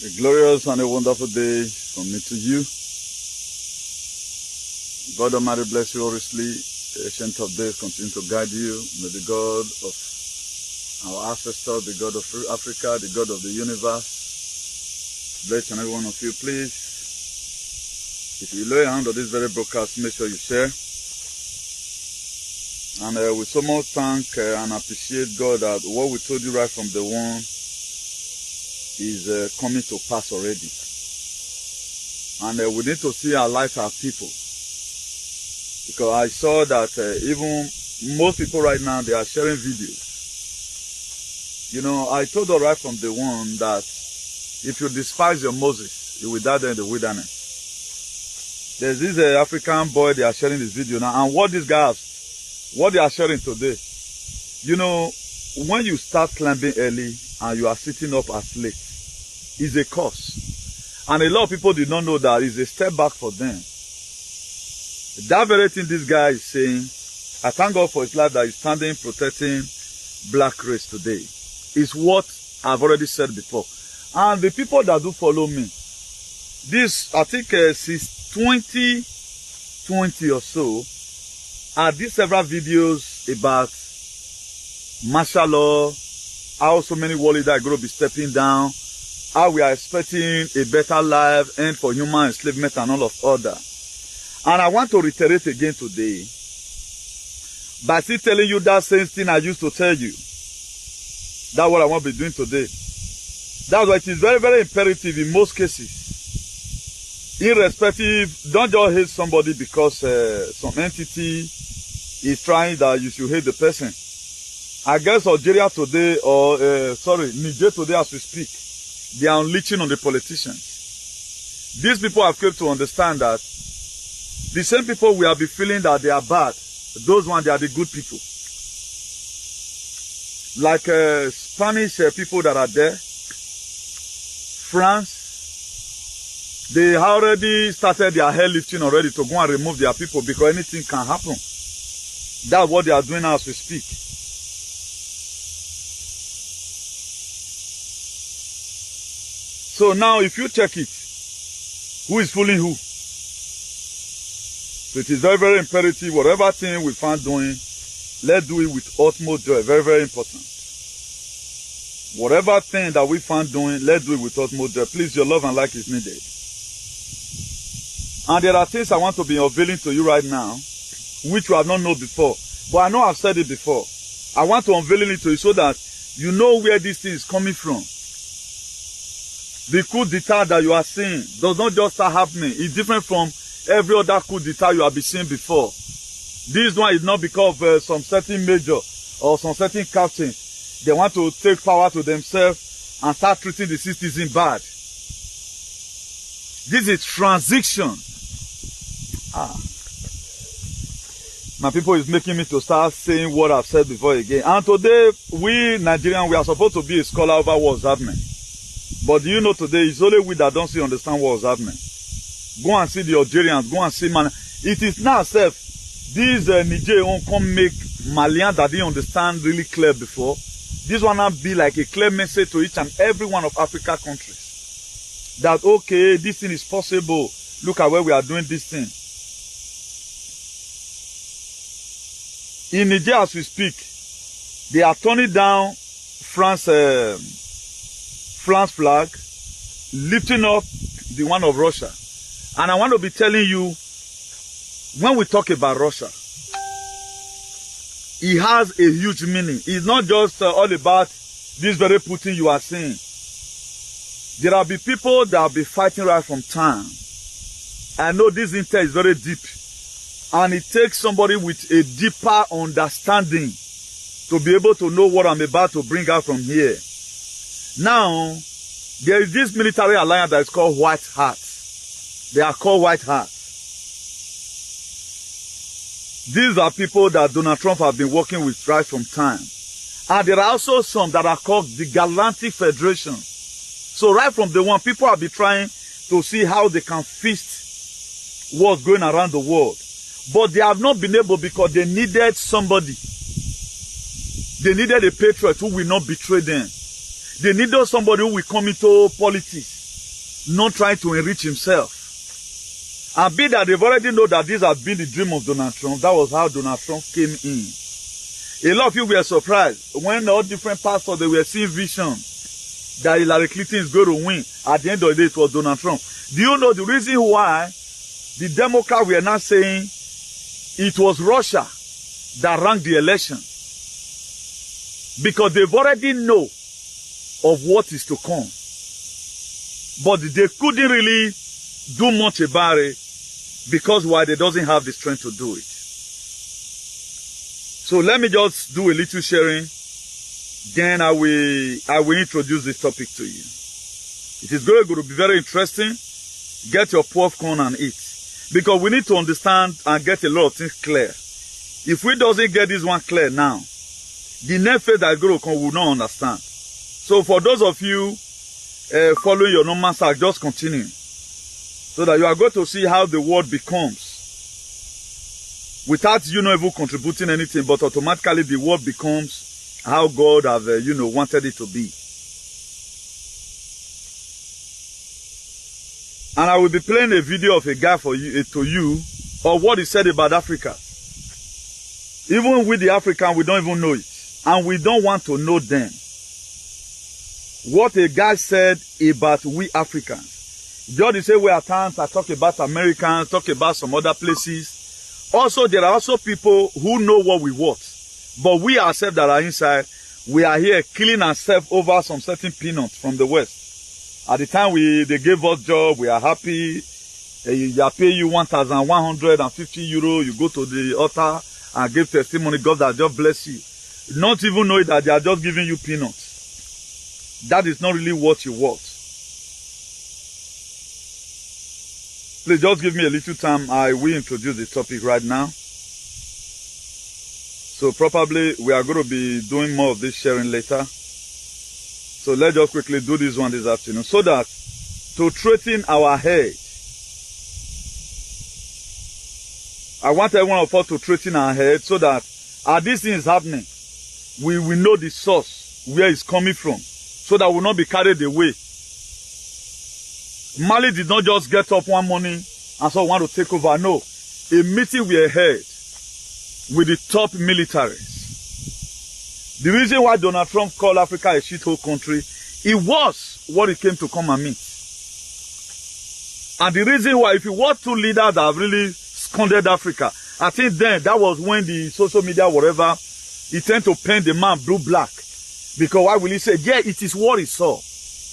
A glorious and a wonderful day from me to you. God Almighty bless you richly. Ancient of days continue to guide you. May the God of our ancestors, the God of Africa, the God of the universe, bless each and every one of you. Please, if you lay a hand on this very broadcast, make sure you share. And we so much thank and appreciate God that what we told you right from the one is coming to pass already. And we need to see our light our people. Because I saw that even most people right now, they are sharing videos. You know, I told you right from the one that if you despise your Moses, you will die there in the wilderness. There's this African boy, they are sharing this video now. And what these guys, what they are sharing today, you know, when you start climbing early and you are sitting up as late, is a curse. And a lot of people did not know that it's a step back for them. That very thing this guy is saying, I thank God for his life that he's standing protecting black race today. Is what I've already said before. And the people that do follow me, this, I think since 2020 or so, I did several videos about martial law, how so many world leaders are going to be stepping down, how we are expecting a better life, end for human enslavement and all of other. And I want to reiterate again today by still telling you that same thing I used to tell you. That's what I want to be doing today. That's why it is very, very imperative in most cases. Irrespective, don't just hate somebody because some entity is trying that you should hate the person. I guess Algeria today, or Niger today as we speak, they are unleashing on the politicians. These people have come to understand that the same people we have been feeling that they are bad, those ones, they are the good people. Like Spanish people that are there, France, they already started their airlifting already to go and remove their people because anything can happen. That's what they are doing now as we speak. So now if you check it, who is fooling who? So it is very, very imperative, whatever thing we find doing, let's do it with utmost joy. Very, very important. Whatever thing that we find doing, let's do it with utmost joy. Please, your love and like is needed. And there are things I want to be unveiling to you right now, which you have not known before. But I know I've said it before. I want to unveil it to you so that you know where this thing is coming from. The coup d'etat that you are seeing does not just start happening. It's different from every other coup d'etat you have been seeing before. This one is not because of some certain major or some certain captain. They want to take power to themselves and start treating the citizen bad. This is transition. My people is making me to start saying what I've said before again. And today, we Nigerians, we are supposed to be a scholar over what's happening. But do you know today, it's only we that don't understand what's happening. Go and see the Algerians, go and see man. It is now self. These Nigerians come make Malians that didn't understand really clear before. This one now be like a clear message to each and every one of Africa countries. That okay, this thing is possible. Look at where we are doing this thing. In Niger as we speak, they are turning down France flag, lifting up the one of Russia. And I want to be telling you, when we talk about Russia, it has a huge meaning. It's not just all about this very Putin you are seeing. There will be people that will be fighting right from time. I know this intel is very deep. And it takes somebody with a deeper understanding to be able to know what I'm about to bring out from here. Now, there is this military alliance that is called White Hats. They are called White Hats. These are people that Donald Trump have been working with right from time. And there are also some that are called the Galactic Federation. So right from the one, people have been trying to see how they can feast what's going around the world. But they have not been able because they needed somebody. They needed a patriot who will not betray them. They needed somebody who will come into politics not trying to enrich himself. And be that they've already know that this has been the dream of Donald Trump, that was how Donald Trump came in. A lot of you were surprised when all different pastors, they were seeing vision that Hillary Clinton is going to win. At the end of the day, it was Donald Trump. Do you know the reason why the Democrats were not saying it was Russia that ran the election? Because they've already know of what is to come. But they couldn't really do much about it because why? They doesn't have the strength to do it. So let me just do a little sharing. Then I will introduce this topic to you. It is going to be very interesting. Get your popcorn and eat. Because we need to understand and get a lot of things clear. If we doesn't get this one clear now, the next phase that is going to come will not understand. So for those of you following your normal track, just continue. So that you are going to see how the world becomes. Without you not even contributing anything, but automatically the world becomes how God have wanted it to be. And I will be playing a video of a guy for you to you of what he said about Africa. Even with the African, we don't even know it. And we don't want to know them. What a guy said about we Africans. Just say we at times I talk about Americans, talk about some other places. Also, there are also people who know what we want. But we ourselves that are inside, we are here killing ourselves over some certain peanuts from the West. At the time they gave us job, we are happy. They pay you 1,150 euro. You go to the altar and give testimony. God that just bless you. Not even knowing that they are just giving you peanuts. That is not really what you want. Please just give me a little time. I will introduce the topic right now. So probably we are going to be doing more of this sharing later. So let's just quickly do this one this afternoon. So that to straighten our head, I want every one of us to straighten our head so that as this thing is happening, we will know the source, where it's coming from, so that we will not be carried away. Mali did not just get up one morning and so want to take over. No. A meeting we had with the top militaries. The reason why Donald Trump called Africa a shithole country, it was what he came to come and meet. And the reason why, if you watch two leaders that have really squandered Africa, I think then that was when the social media, whatever, he tend to paint the man blue-black. Because why will he say, yeah, it is what he saw.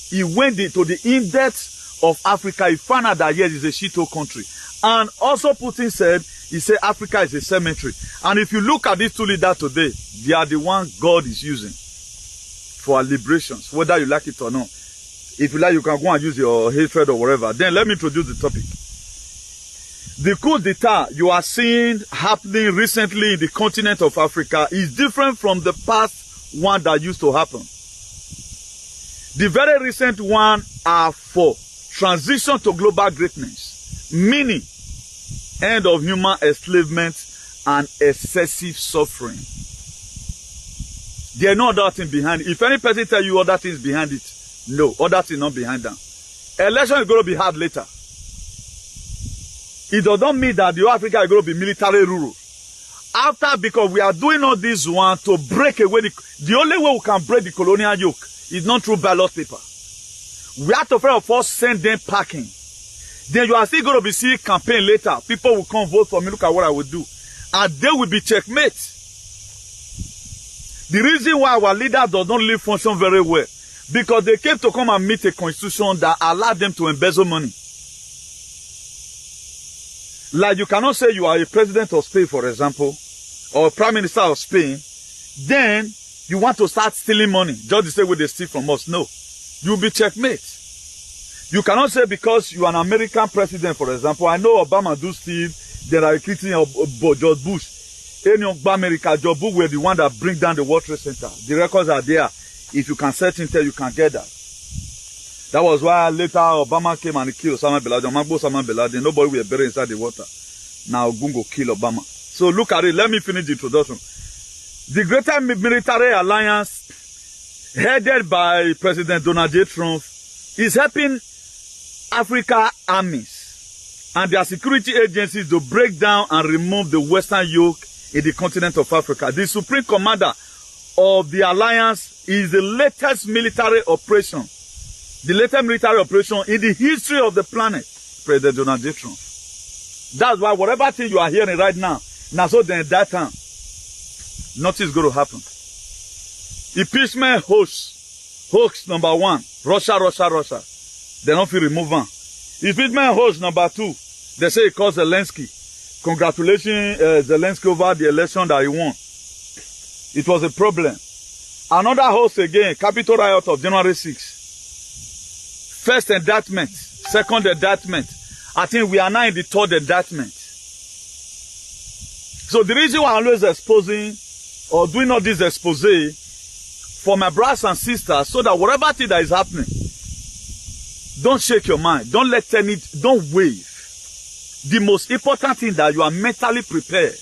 He went to the in-depth of Africa. He found out that yes, it's a shithole country. And also Putin said, he said Africa is a cemetery. And if you look at these two leaders today, they are the ones God is using for our liberations, whether you like it or not. If you like, you can go and use your hatred or whatever. Then let me introduce the topic. The coup d'etat you are seeing happening recently in the continent of Africa is different from the past one that used to happen. The very recent one are for transition to global greatness, meaning end of human enslavement and excessive suffering. There are no other thing behind it. If any person tell you other things behind it, no, other thing not behind them. Election is going to be hard later. It does not mean that the Africa is going to be military rule. After, because we are doing all this one to break away, the only way we can break the colonial yoke is not through ballot paper. We have to first of all send them packing. Then you are still going to be seeing campaign later. People will come vote for me. Look at what I will do. And they will be checkmate. The reason why our leaders does not really function very well, because they came to come and meet a constitution that allowed them to embezzle money. Like you cannot say you are a president of Spain, for example, or a prime minister of Spain, then you want to start stealing money, just the same way they steal from us. No. You'll be checkmate. You cannot say because you are an American president, for example, I know Obama do steal, there are Clinton or George Bush. Any of America, George Bush were the one that bring down the World Trade Center. The records are there. If you can search intel, you can get that. That was why later Obama came and killed Osama bin Laden. Osama bin Laden, nobody will bury inside the water. Now Gungo kill Obama. So look at it. Let me finish the introduction. The greater military alliance headed by President Donald J. Trump is helping Africa armies and their security agencies to break down and remove the Western yoke in the continent of Africa. The Supreme Commander of the Alliance is the latest military operation. The latest military operation in the history of the planet, President Donald J. Trump. That's why whatever thing you are hearing right now, so then that time, nothing is going to happen. Impeachment hoax number 1, Russia. They don't feel remove one. Impeachment hoax number 2, they say it caused Zelensky. Congratulations, Zelensky, over the election that he won. It was a problem. Another hoax again, Capitol riot of January 6. First indictment, second indictment. I think we are now in the third indictment. So the reason why I'm always exposing or doing all this expose for my brothers and sisters, so that whatever thing that is happening, don't shake your mind. Don't let any, don't wave. The most important thing that you are mentally prepared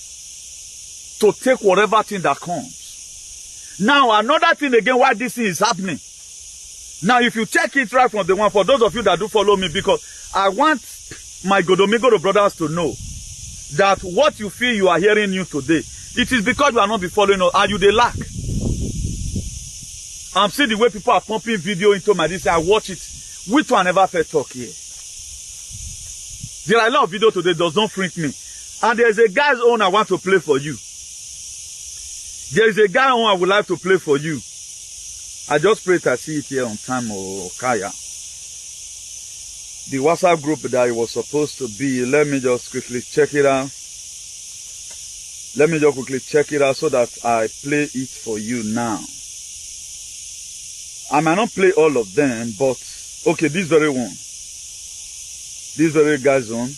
to take whatever thing that comes. Now, another thing again, why this thing is happening. Now, if you check it right from the one, for those of you that do follow me, because I want my Godomigodo brothers to know that what you feel you are hearing new today, it is because you are not be following us and you they lack. I'm seeing the way people are pumping video into my this, I watch it. Which one ever felt talk here? There are a lot of video today does not freak me. And there's a guy's own I want to play for you. There is a guy own I would like to play for you. I just pray to see it here on time or Kaya. The WhatsApp group that it was supposed to be, let me just quickly check it out. Let me just quickly check it out so that I play it for you now. I might not play all of them, but okay, this very one. This very guy's on.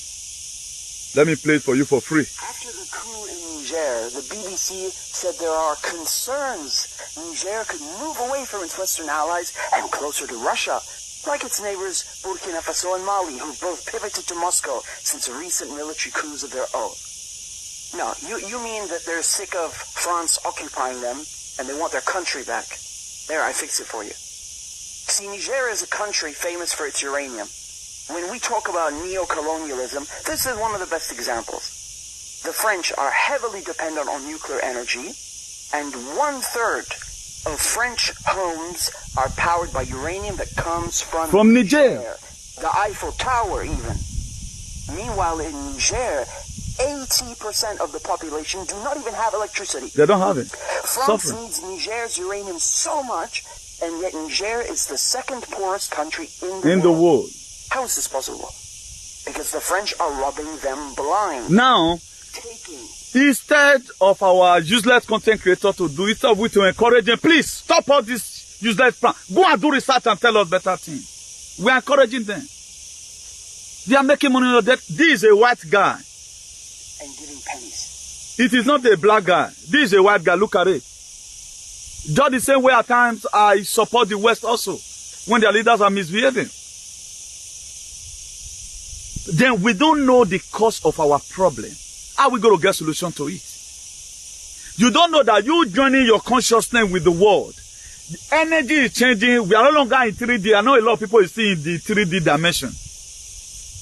Let me play it for you for free. After the coup in Niger, the BBC said there are concerns Niger could move away from its Western allies and closer to Russia, like its neighbors Burkina Faso and Mali, who both pivoted to Moscow since recent military coups of their own. No, you mean that they're sick of France occupying them and they want their country back. There, I fixed it for you. See, Niger is a country famous for its uranium. When we talk about neo-colonialism, this is one of the best examples. The French are heavily dependent on nuclear energy, and 1/3 of French homes are powered by uranium that comes from Niger. The Eiffel Tower, even. Meanwhile, in Niger, 80% of the population do not even have electricity. They don't have it. France needs Niger's uranium so much, and yet Niger is the second poorest country in the world. How is this possible? Because the French are robbing them blind. Now, instead of our useless content creator to do it, we to encourage them, please stop all this useless plan. Go and do research and tell us better things. We are encouraging them. They are making money on that. This is a white guy. And giving pennies. It is not a black guy. This is a white guy. Look at it. Just the same way at times I support the West also when their leaders are misbehaving. Then we don't know the cause of our problem. How are we going to get solution to it? You don't know that you joining your consciousness with the world. The energy is changing. We are no longer in 3D. I know a lot of people is still in the 3D dimension.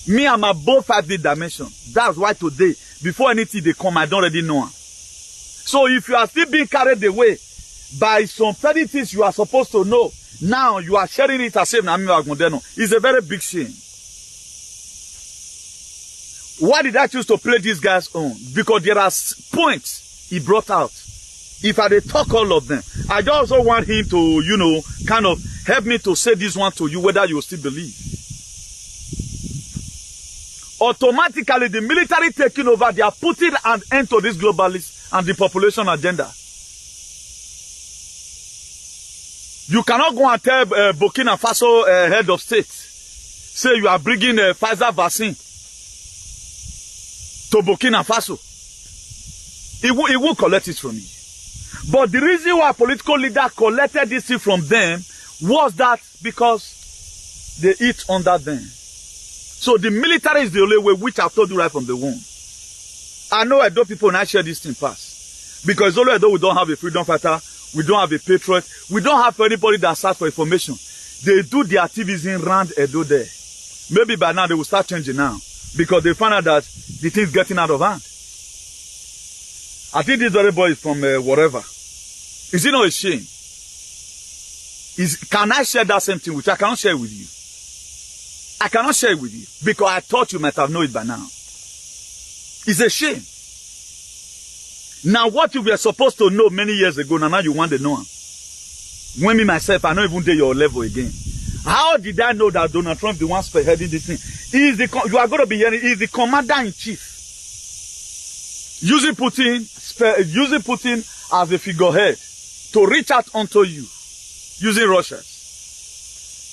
Me, I'm above 5D dimension. That's why today, before anything they come, I don't already know. So if you are still being carried away by some petty things you are supposed to know, now you are sharing it as if it's a very big shame. Why did I choose to play this guy's own? Because there are points he brought out. If I did talk all of them, I just also want him to, kind of help me to say this one to you, whether you still believe. Automatically, the military taking over, they are putting an end to this globalist and the population agenda. You cannot go and tell Burkina Faso head of state, say you are bringing a Pfizer vaccine to Burkina Faso. It won't collect it from you. But the reason why political leaders collected this thing from them was that because they eat under them. So the military is the only way, which I've told you right from the womb. I know Edo people now share this thing fast. Because only Edo we don't have a freedom fighter, we don't have a patriot, we don't have anybody that search for information. They do their activism around Edo there. Maybe by now they will start changing now. Because they find out that the thing's getting out of hand. I think this very boy is from whatever. Is it not a shame? Can I share that same thing with you? I cannot share it with you. I cannot share it with you. Because I thought you might have known it by now. It's a shame. Now what you were supposed to know many years ago, now you want to know. When me myself, I don't even do your level again. How did I know that Donald Trump the one spearheading this thing? You are going to be hearing, he's the commander-in-chief. Using Putin as a figurehead to reach out onto you. Using Russia.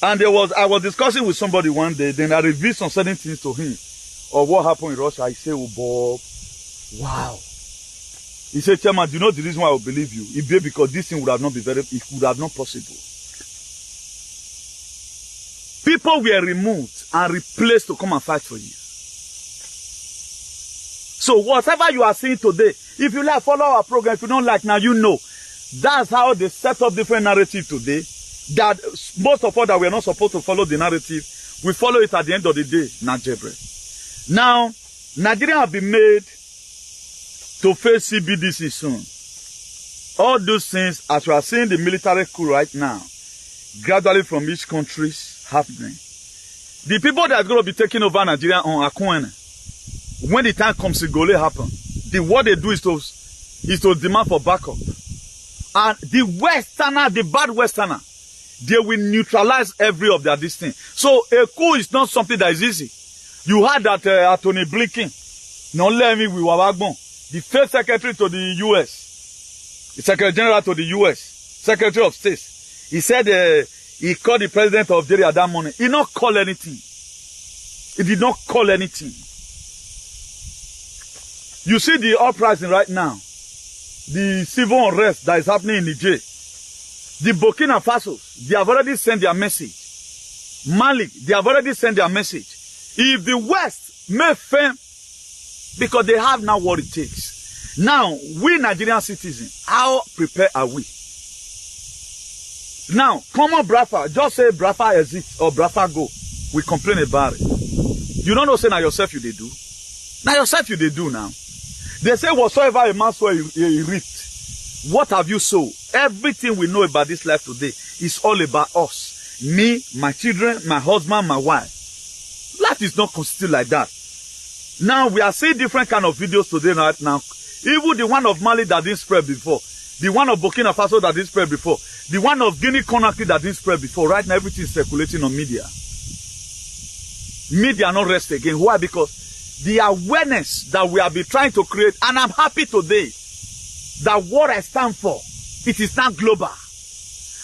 And I was discussing with somebody one day, then I revealed some certain things to him of what happened in Russia. I said, oh Bob, wow. He said, Chairman, do you know the reason why I will believe you? It be because this thing would have not been it would have not possible. People were removed and replaced to come and fight for you. So whatever you are seeing today, if you like, follow our program. If you don't like, now you know. That's how they set up different narrative today. That most of us that we are not supposed to follow the narrative, we follow it at the end of the day. Now, Nigeria have been made to face CBDC soon. All those things, as we are seeing the military coup right now, gradually from each country happening. The people that are going to be taking over Nigeria on Akuen, when the time comes, it will happen. What they do is to demand for backup. And the Westerner, the bad Westerner, they will neutralize every of their this thing. So a coup is not something that is easy. You heard that Anthony Blinken, not let me with Wawagbon, the first secretary to the U.S., the Secretary General to the U.S., Secretary of State, he said he called the president of Nigeria that morning. He did not call anything. He did not call anything. You see the uprising right now, the civil unrest that is happening in Niger. The Burkina Faso, they have already sent their message. Mali, they have already sent their message. If the West may fail, because they have now what it takes. Now, we Nigerian citizens, how prepared are we? Now, common Biafra, just say Biafra exists or Biafra go. We complain about it. You don't know, say now yourself you they do. Now yourself you they do now. They say whatsoever a man sow he reaped. What have you sown? Everything we know about this life today is all about us. Me, my children, my husband, my wife. Life is not constituted like that. Now we are seeing different kind of videos today right now. Even the one of Mali that didn't spread before. The one of Burkina Faso that didn't spread before. The one of Guinea-Conakry that didn't spread before. Right now everything is circulating on media. Media not rest again. Why? Because the awareness that we have been trying to create, and I'm happy today that what I stand for, it is now global.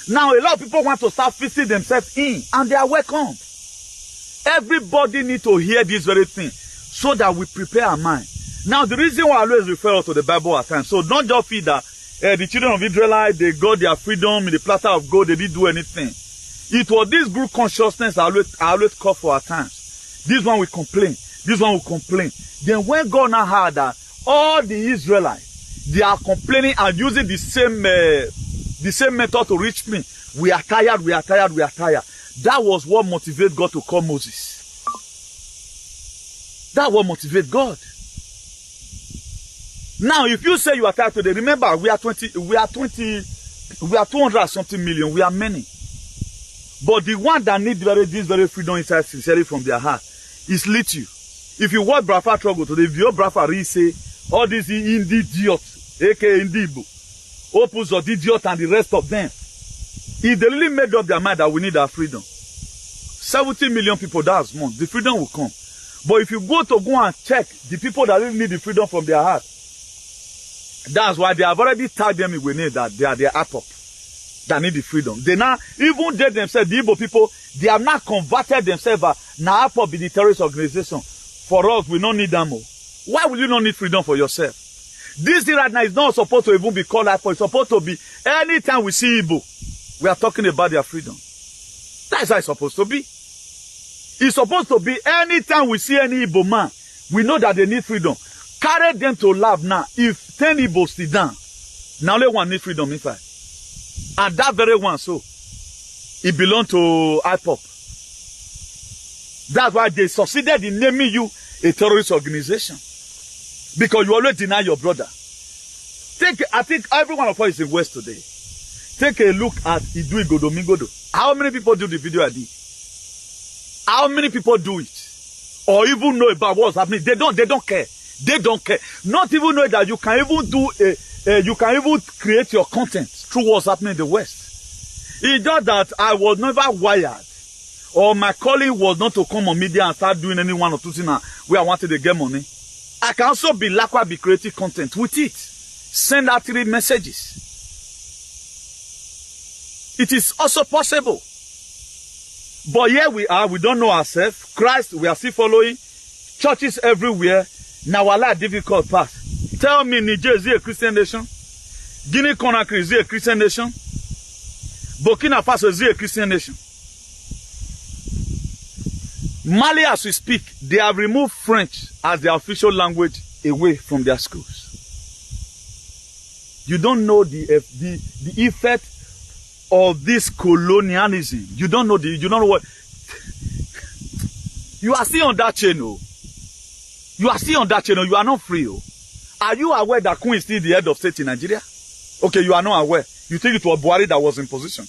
Now a lot of people want to start fixing themselves in, and they are welcome. Everybody needs to hear this very thing so that we prepare our mind. Now the reason why I always refer to the Bible at times, so don't just feel that the children of Israel, they got their freedom in the platter of gold, they didn't do anything. It was this group consciousness I always call for at times. This one will complain. This one will complain. Then when God now heard that all the Israelites, they are complaining and using the same method to reach me. We are tired, we are tired, we are tired. That was what motivated God to call Moses. That what motivated God. Now, if you say you are tired today, remember we are 200 something million. We are many. But the one that need this very freedom inside sincerely from their heart is little. If you watch Biafra struggle today, if your Biafra really say all these idiots, aka Indibo, Opus or idiot and the rest of them, if they really made up their mind that we need our freedom, 70 million people, that's more, the freedom will come. But if you go and check the people that really need the freedom from their heart, that's why they have already tagged them with name that they are their APOP that need the freedom. They now, even they themselves, the Igbo people, they have not converted themselves now APOP be the terrorist organization. For us, we don't need them more. Why will you not need freedom for yourself? This thing right now is not supposed to even be called APOP. It's supposed to be, anytime we see Igbo, we are talking about their freedom. That's how it's supposed to be. It's supposed to be anytime we see any Igbo man, we know that they need freedom. Carry them to lab now. If 10 Igbos sit down, now only one need freedom inside. And that very one, so, it belongs to IPOP. That's why they succeeded in naming you a terrorist organization. Because you always deny your brother. I think every one of us is in West today. Take a look at Idu Igodo Mingodo. How many people do the video I did? How many people do it? Or even know about what's happening? They don't care. They don't care. Not even know that you can even do you can even create your content through what's happening in the West. It's just that I was never wired, or my calling was not to come on media and start doing any one or two things where I wanted to get money. I can also be creating content with it. Send out 3 messages. It is also possible. But here we are, we don't know ourselves. Christ, we are still following. Churches everywhere. Now Allah difficult path. Tell me Niger is a Christian nation? Guinea Conakry is a Christian nation? Burkina Faso is a Christian nation? Mali, as we speak, they have removed French as their official language away from their schools. You don't know the effect of this colonialism. You don't know what. You are still on that channel. You are still on that channel. You are not free. Are you aware that Coup is still the head of state in Nigeria? Okay, you are not aware. You think it was Buhari that was in position.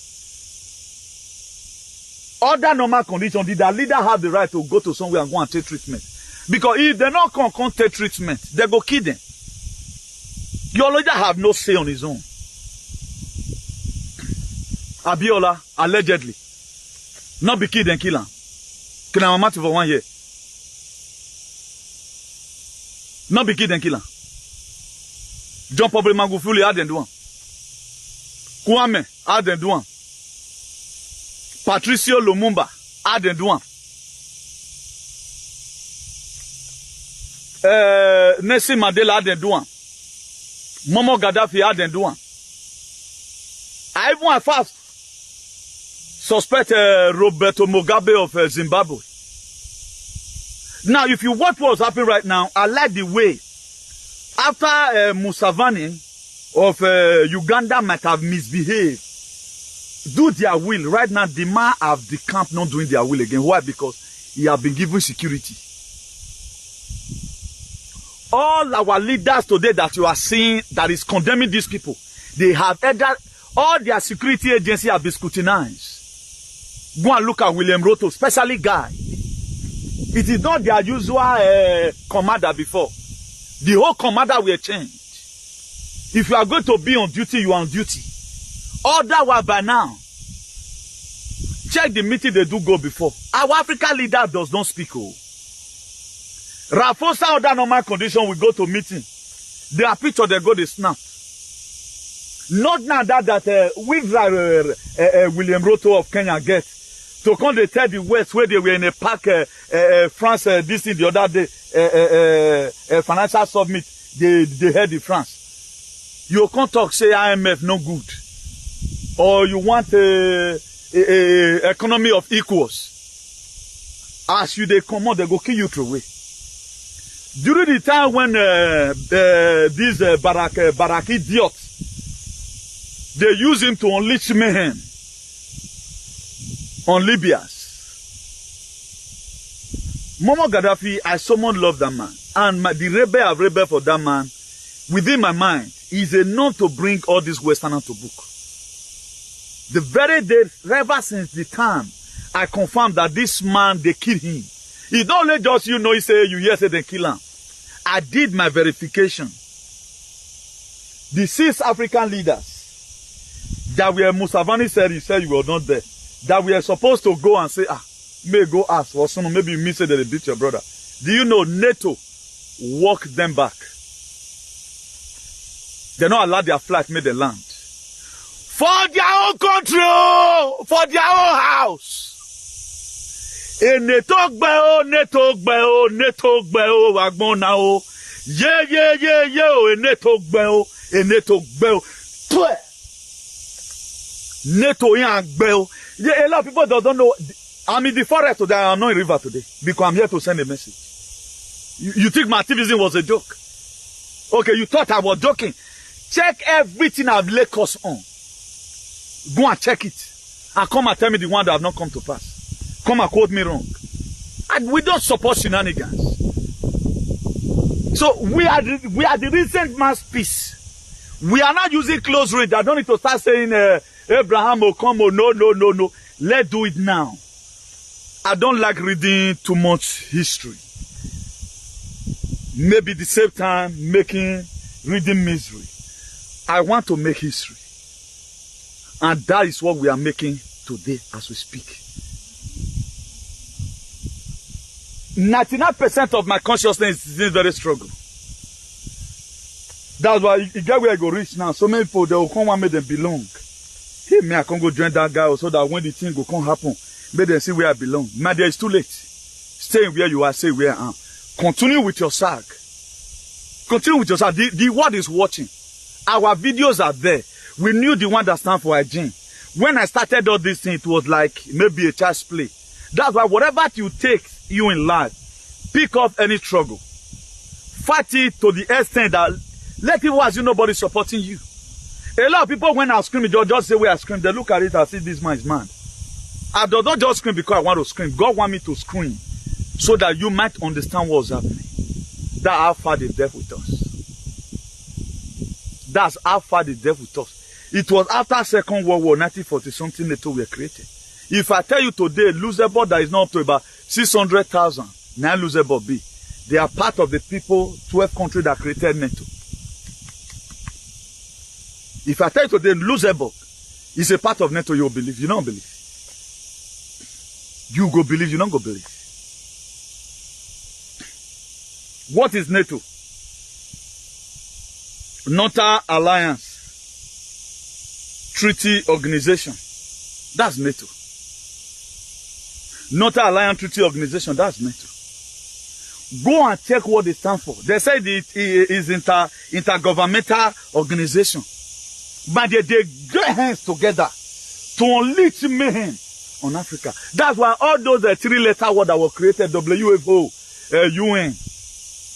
Other normal conditions, did the leader have the right to go to somewhere and go and take treatment? Because if they not come take treatment, they go kill them. Your leader have no say on his own. Abiola, allegedly, not be killed and kill him. Can I matter for 1 year? Not be killed and kill him. John Paul Magufuli had them do one. Kwame had them do one. Patricio Lumumba had them do one. Nelson Mandela had them do one. Momo Gaddafi had them do one. I even at first suspect Roberto Mugabe of Zimbabwe. Now, if you watch what's happening right now, I like the way after Museveni of Uganda might have misbehaved, do their will. Right now, the man have the camp not doing their will again. Why? Because he have been given security. All our leaders today that you are seeing that is condemning these people, they have either all their security agencies have been scrutinized. Go and look at William Ruto, especially Guy. It is not their usual commander before. The whole commander will change. If you are going to be on duty, you are on duty. Otherwise, by now, check the meeting they do go before. Our African leader does not speak. Rafosa under normal condition, we go to meeting. Their picture, they go, they snap. Not now that with William Ruto of Kenya get to come they tell the West where they were in a park, France, this thing the other day, financial summit, they head in France. You can't talk, say IMF no good. Or you want a economy of equals. As you they come out, they go kill you through away. During the time when these Barak idiots, they use him to unleash mayhem on Libyans. Muammar Gaddafi, I so much love that man. And the rebel I've rebelled for that man, within my mind, is enough to bring all these Westerners to book. The very day, ever since the time, I confirmed that this man, they killed him. It's not only just you know, he say, you hear say they kill him. I did my verification. The 6 African leaders that were Museveni said, he said you were not there. That we are supposed to go and say, may go ask for someone, maybe you miss it that they beat your brother. Do you know NATO walked them back? They not allowed their flight made the land. For their own country, for their own house. NATO gbeo, NATO gbeo, NATO gbeo, wagbona o. NATO gbeo, NATO gbeo. NATO yan gbeo. Yeah, a lot of people don't know. I'm in the forest today. I'm not in river today because I'm here to send a message. You think my activism was a joke? Okay, you thought I was joking. Check everything I've laid course on. Go and check it. And come and tell me the one that have not come to pass. Come and quote me wrong. We don't support shenanigans. So we are the recent masterpiece. We are not using close range. I don't need to start saying Abraham will come. Oh, no. Let's do it now. I don't like reading too much history. Maybe the same time reading misery. I want to make history. And that is what we are making today as we speak. 99% of my consciousness is in very struggle. That's why you get where I go reach now. So many people, they will come and make them belong. Hey, me, I can go join that guy so that when the thing will come happen, make them see where I belong. My dear, it's too late. Stay where you are, stay where I am. Continue with your sag. Continue with your sag. The world is watching. Our videos are there. We knew the one that stands for hygiene. When I started all this thing, it was like maybe a child's play. That's why whatever you take you in life, pick up any struggle. Fight it to the extent that let people assume nobody's supporting you. A lot of people, when I scream, they just say where I scream. They look at it and say, this man is mad. I do not just scream because I want to scream. God wants me to scream so that you might understand what's happening. That's how far the death with us. That's how far the death with us. It was after Second World War, 1940 something, NATO were created. If I tell you today, Luxembourg that is not up to about 600,000, now Luxembourg be. They are part of the people, 12 countries that created NATO. If I tell you today, Luxembourg is a part of NATO, you will believe. You don't believe. You go believe, you don't go believe. What is NATO? NATO Alliance Treaty Organization. That's NATO. NATO Alliance Treaty Organization. That's NATO. Go and check what they stand for. They said it is intergovernmental organization. But they get hands together to unleash mayhem on Africa. That's why all those three-letter words that were created, WHO, UN,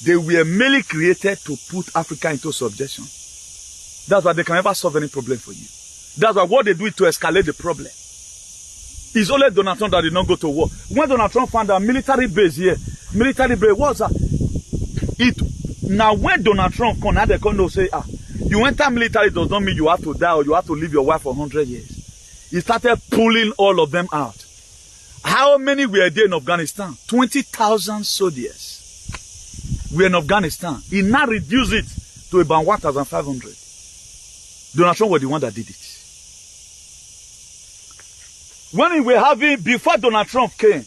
they were merely created to put Africa into subjection. That's why they can never solve any problem for you. That's why what they do is to escalate the problem. It's only Donald Trump that did not go to war. When Donald Trump found a military base here, military base, what's that? Now when Donald Trump come, now they come to say, you enter military does not mean you have to die or you have to leave your wife for 100 years. He started pulling all of them out. How many were there in Afghanistan? 20,000 soldiers were in Afghanistan. He now reduced it to about 1,500. Donald Trump was the one that did it. When we were having, before Donald Trump came,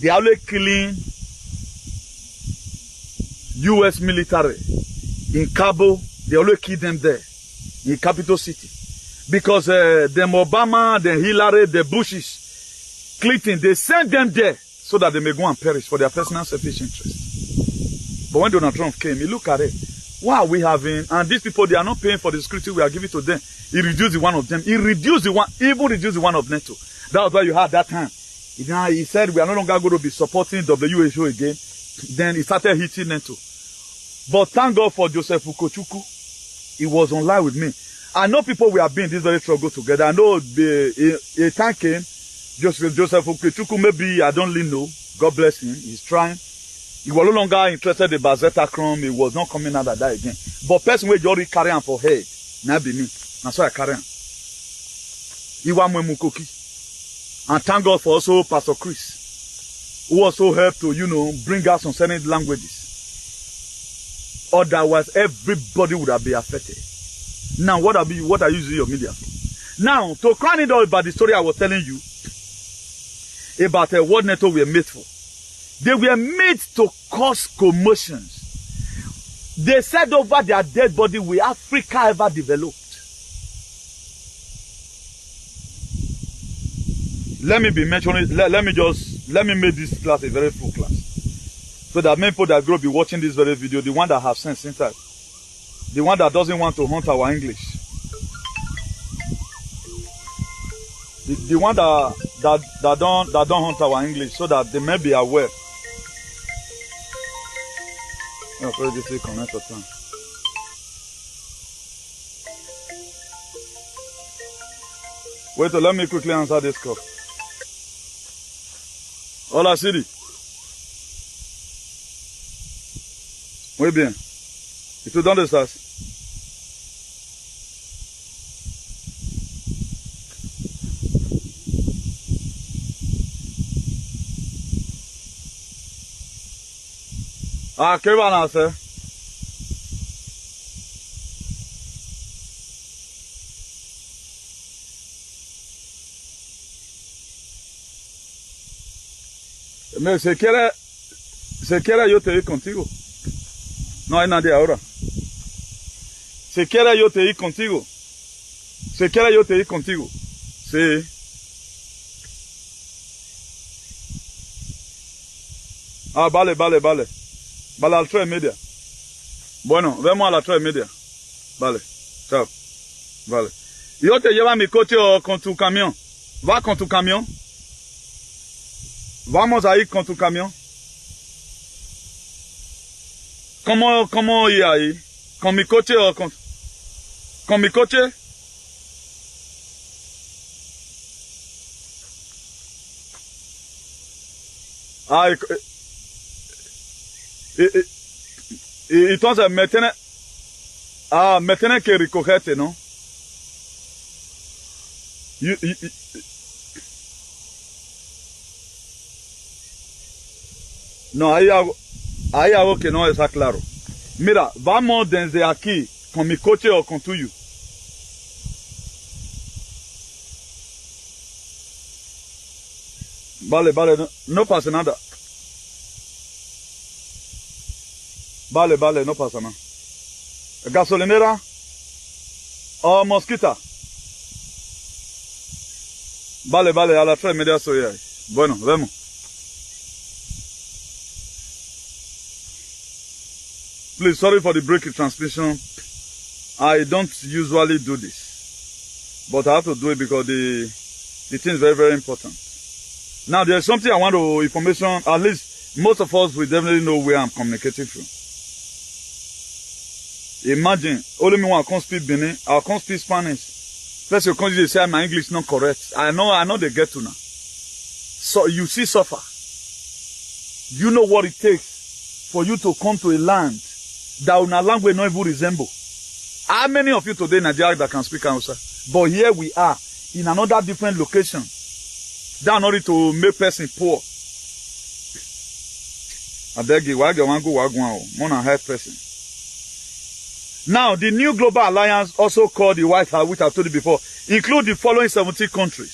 they are always killing U.S. military. In Kabul, they always kill them there, in capital city. Because them Obama, the Hillary, the Bushes, Clinton, they send them there so that they may go and perish for their personal selfish interest. But when Donald Trump came, he looked at it. What are we having? And these people, they are not paying for the security we are giving to them. He reduced the one of them. He reduced the one, even reduced the one of NATO. That was why you had that time. He said we are no longer going to be supporting WHO again. Then he started hitting NATO. But thank God for Joseph Ukochukwu. He was online with me. I know people we have been in this very struggle together. I know a time came, Joseph Ukochukwu, maybe I don't really know. God bless him. He's trying. He was no longer interested in Bazetta Chrome. He was not coming out of that again. But person will already carry on for head. Now be me. That's why I carry on. He was Mukoki. And thank God for also Pastor Chris, who also helped to, bring out some certain languages. Otherwise, everybody would have been affected. Now, what are you using your media for? Now, to crown it all about the story I was telling you about what NATO were made for. They were made to cause commotions. They said over their dead body, will Africa ever developed? Let me be mentioning, let me make this class a very full class. So that many people that grow be watching this very video, the one that have sense inside. The one that doesn't want to hunt our English. The one that don't hunt our English, so that they may be aware. Wait, let me quickly answer this call. Hola, Siri. Oui, bien. Et tout dans le sas. Ah, que va lancer? Mais se quiere yo te ir contigo. No hay nadie ahora. Se quiere yo te ir contigo. Se quiere yo te ir contigo. Sí. Ah, vale. Vale a las 3:30. Bueno, vemos a las 3:30. Vale. Chao. Vale. Yo te llevo a mi coche o con tu camión. Va con tu camión. Vamos a ir con tu camión. ¿Cómo ir ahí? ¿Con mi coche o con mi coche? Ah, entonces me tiene que recogerte, ¿no? No, hay algo que no está claro. Mira, vamos desde aquí, con mi coche o con tuyo. Vale, no pasa nada. Vale, no pasa nada. Gasolinera o mosquita. Vale, a las 3:30 soy ahí. Bueno, vemos. Please, sorry for the break in transmission. I don't usually do this, but I have to do it because the thing is very, very important. Now, there's something I want to information. At least most of us will definitely know where I'm communicating from. Imagine, only me want to speak Benin, I can't speak Spanish. Plus, you continue to say my English not correct. I know they get to now. So you see suffer. You know what it takes for you to come to a land that una language not even resemble. How many of you today in Nigeria that can speak Hausa? But here we are in another different location. That in order to make person poor. I beg you, wag wanna help person. Now, the new global alliance, also called the White House, which I told you before, include the following 70 countries.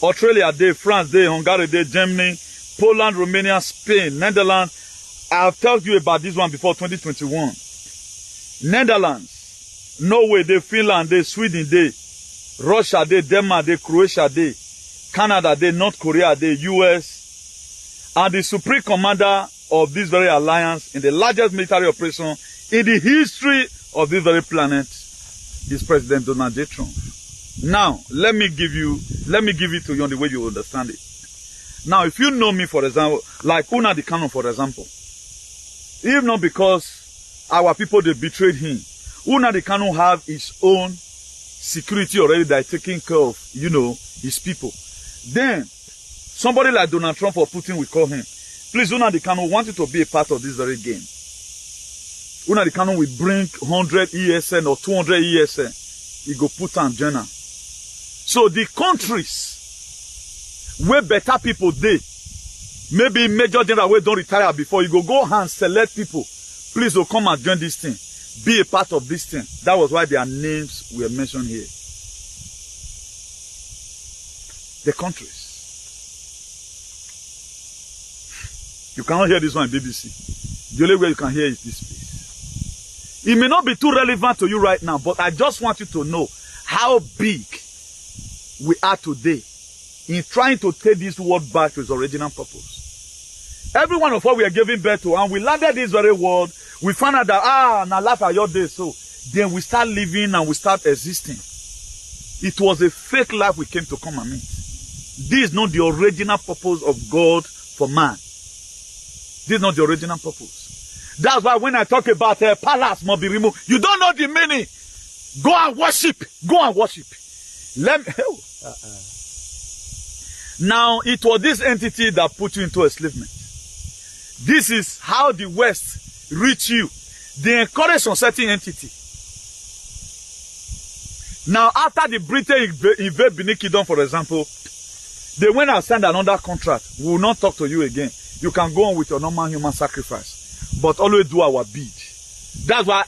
Australia Day, France Day, Hungary Day, Germany, Poland, Romania, Spain, Netherlands. I've told you about this one before, 2021. Netherlands, Norway Day, Finland Day, Sweden Day, Russia Day, Denmark Day, Croatia Day, Canada Day, North Korea Day, US, and the supreme commander of this very alliance in the largest military operation in the history of this very planet is President Donald J. Trump. Now, let me give it to you on the way you understand it. Now, if you know me, for example, like Una the Canon, for example, if not because our people, they betrayed him, Una the Canon have his own security already that is taking care of, his people. Then, somebody like Donald Trump or Putin will call him. Please, Una the Canon want you to be a part of this very game. Una the Canon will bring 100 ESN or 200 ESN. He go put on journal. So the countries where better people dey, maybe Major General wey don't retire before, you go and select people. Please go come and join this thing. Be a part of this thing. That was why their names were mentioned here. The countries. You cannot hear this one in BBC. The only way you can hear is this place. It may not be too relevant to you right now, but I just want you to know how big we are today in trying to take this world back to its original purpose. Every one of us we are giving birth to, and we landed this very world, we found out that, now life are your days, so then we start living and we start existing. It was a fake life we came to come and meet. This is not the original purpose of God for man. This is not the original purpose. That's why when I talk about a palace must be removed, you don't know the meaning. Go and worship. Go and worship. Let me. Now, it was this entity that put you into enslavement. This is how the West reach you. They encourage some certain entity. Now, after the Britain invade Benin Kingdom, for example, they went and signed another contract. We will not talk to you again. You can go on with your normal human sacrifice, but always do our bid. That's why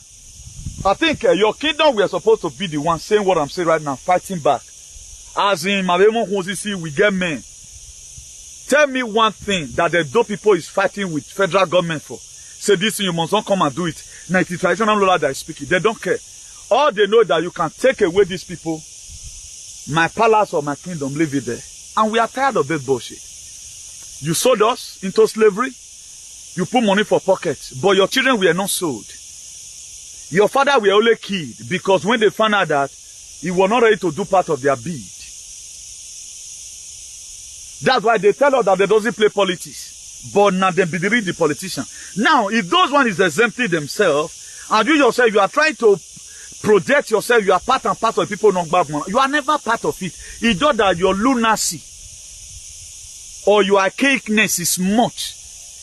I think your kingdom, we are supposed to be the one saying what I'm saying right now, fighting back. As in, we get men. Tell me one thing that the dope people is fighting with federal government for. Say this thing, you must not come and do it. Now it's the traditional ruler that is speaking. They don't care. All they know that you can take away these people, my palace or my kingdom, leave it there. And we are tired of that bullshit. You sold us into slavery. You put money for pockets. But your children were not sold. Your father were only killed because when they found out that he was not ready to do part of their bid. That's why they tell us that they doesn't play politics. But now they be the politician. Now, if those one is exempting themselves, and you yourself, you are trying to project yourself, you are part and part of people not bad money. You are never part of it. It's just that your lunacy or your archaicness is much.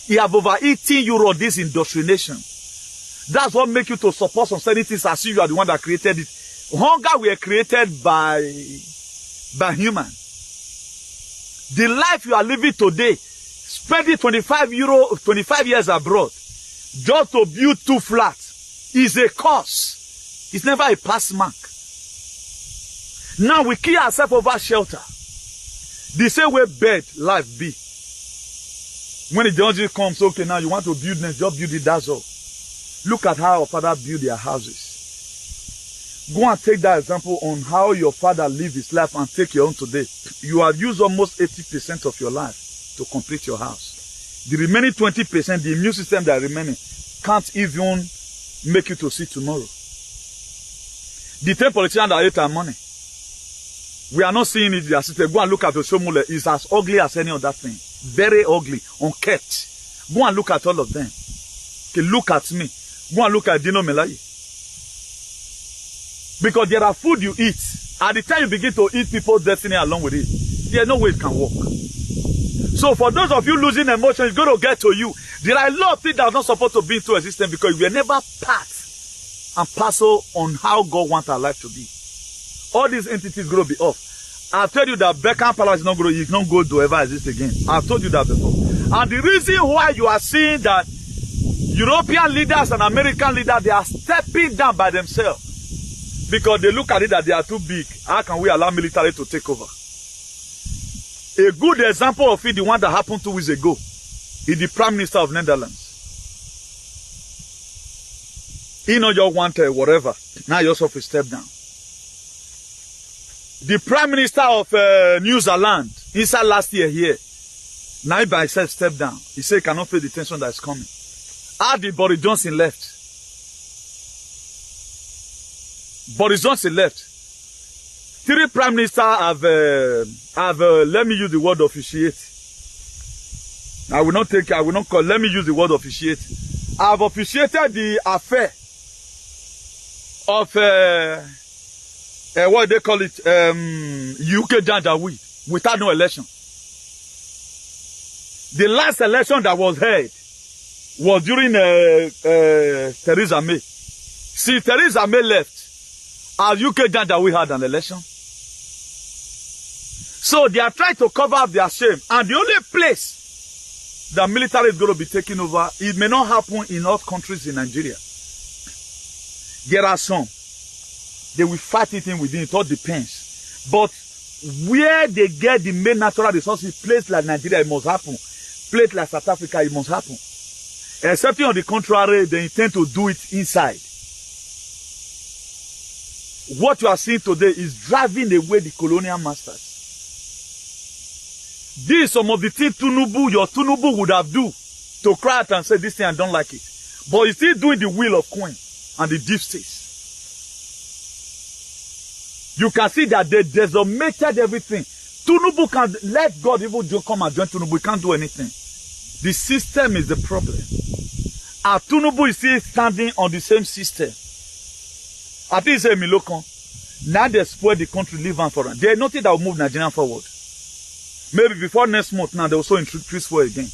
You have overeaten you of this indoctrination. That's what makes you to support some certain things as if you are the one that created it. Hunger were created by human. The life you are living today, spending 25 years abroad, just to build 2 flats, is a curse. It's never a pass mark. Now we kill ourselves over shelter. The same way bed life be. When the judge comes, okay, now you want to build next, just build it, that's all. Look at how our father built their houses. Go and take that example on how your father lived his life and take your own today. You have used almost 80% of your life to complete your house. The remaining 20%, the immune system that remaining, can't even make you to see tomorrow. The 10 politicians that ate our money, we are not seeing it. Go and look at the Shomule. It's as ugly as any other thing. Very ugly, unkept. Go and look at all of them. Okay, look at me. Go and look at Dino Melaye. Because there are food you eat. At the time you begin to eat people's destiny along with it, there's no way it can work. So for those of you losing emotion, it's going to get to you. There are a lot of things that are not supposed to be into existence because we are never part and parcel on how God wants our life to be. All these entities going to be off. I've told you that Beckham Palace is not going to ever exist again. I've told you that before. And the reason why you are seeing that European leaders and American leaders, they are stepping down by themselves. Because they look at it that they are too big. How can we allow military to take over? A good example of it, the one that happened 2 weeks ago, is the Prime Minister of Netherlands. He not just wanted whatever. Now you also have to step down. The Prime Minister of New Zealand, inside last year here, now he by himself stepped down. He said he cannot face the tension that is coming. How did Boris Johnson left? Boris Johnson left. 3 prime ministers have let me use the word officiate. Let me use the word officiate. I've officiated the affair of, what they call it, UK Janjaweed, without no election. The last election that was held was during Theresa May. See, Theresa May left. Our UK Janjaweed had an election. So they are trying to cover up their shame. And the only place the military is going to be taking over, it may not happen in all countries in Nigeria. There are some. They will fight it in within, it all depends. But where they get the main natural resources, place like Nigeria, it must happen. Place like South Africa, it must happen. Except on the contrary, they intend to do it inside. What you are seeing today is driving away the colonial masters. These some of the things your Tinubu would have do to cry out and say this thing I don't like it. But he's still doing the will of Queen and the deep states. You can see that they decimated everything. Tinubu can let God even come and join Tinubu. He can't do anything. The system is the problem. And Tinubu is still standing on the same system. I think it's a Milokon. Now they spoil the country, leave and for them. There's nothing that will move Nigeria forward. Maybe before next month now, they will also increase for again.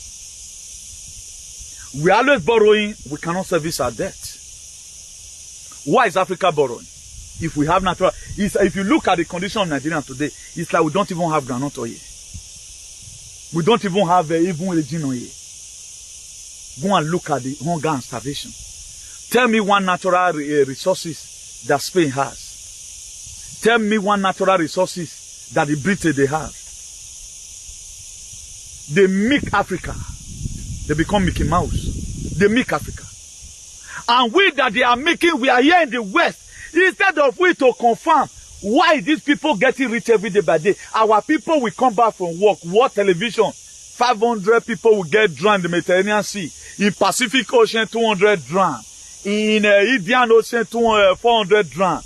We are always borrowing, we cannot service our debt. Why is Africa borrowing? If we have natural, if you look at the condition of Nigeria today, it's like we don't even have groundnut oil. We don't even have even origin oil. Go and look at the hunger and starvation. Tell me one natural resources that Spain has. Tell me one natural resources that the British they have. They make Africa. They become Mickey Mouse. They make Africa. And we that they are making, we are here in the West. Instead of we to confirm why these people getting rich every day by day, our people will come back from work, watch television. 500 people will get drowned in the Mediterranean Sea. In Pacific Ocean, 200 drowned. In Indian Ocean, 400 drowned.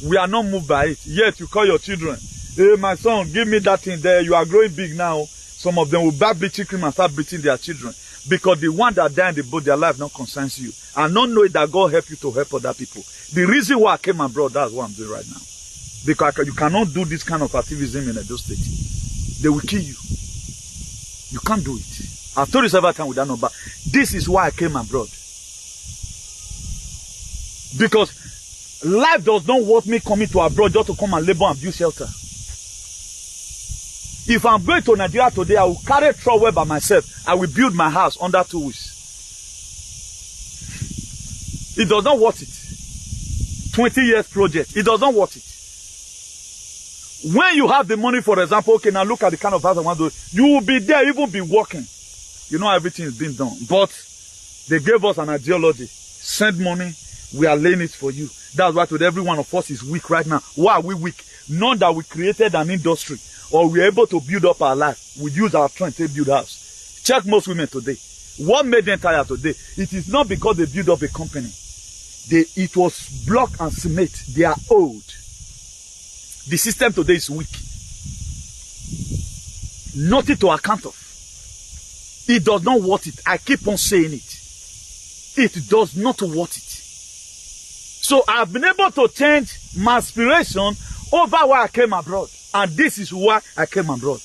We are not moved by it. Yet you call your children, hey, my son, give me that thing there. You are growing big now. Some of them will buy beating cream and start beating their children. Because the one that died in the boat, their life not concerns you. And not knowing that God help you to help other people. The reason why I came abroad, that's what I'm doing right now. Because you cannot do this kind of activism in Edo State. They will kill you. You can't do it. I've told you several times with that number. This is why I came abroad. Because life does not want me coming to abroad just to come and labor and build shelter. If I'm going to Nigeria today, I will carry trowel by myself. I will build my house under 2 weeks. It does not worth it. 20 years project. It does not worth it. When you have the money, for example, okay, now look at the kind of house I want to do. You will be there, even be working. You know everything is being done. But they gave us an ideology. Send money, we are laying it for you. That's why today every one of us is weak right now. Why are we weak? Not that we created an industry or we're able to build up our life. We use our strength to build house. Check most women today. What made them tired today? It is not because they build up a company. It was block and cement. They are old. The system today is weak. Nothing to account of. It does not worth it. I keep on saying it. It does not worth it. So I've been able to change my aspiration over why I came abroad. And this is why I came abroad.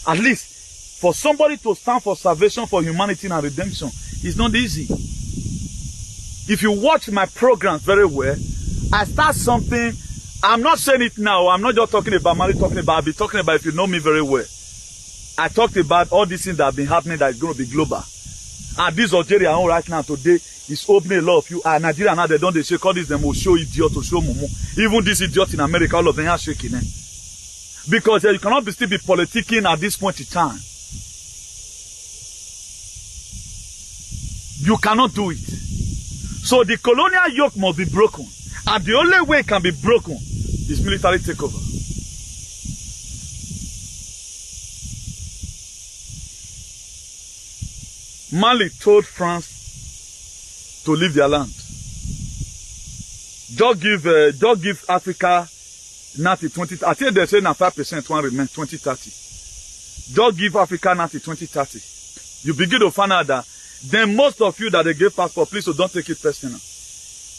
At least for somebody to stand for salvation, for humanity and redemption, it's not easy. If you watch my programs very well, I start something. I'm not saying it now. I'm not just talking about money, I'll be talking about if you know me very well. I talked about all these things that have been happening that is going to be global. And this Algeria right now today is opening a lot of you. Nigeria now they don't they shake all this, them will show idiot to show mumu. Even this idiot in America, all of them are shaking. Because you cannot still be politicking at this point in time. You cannot do it. So the colonial yoke must be broken. And the only way it can be broken is military takeover. Mali told France to leave their land. Just give Africa now to 20. I think they say now 5% one remain 2030. Just give Africa now to 2030. You begin to find out that then most of you that they gave passport, please so don't take it personal.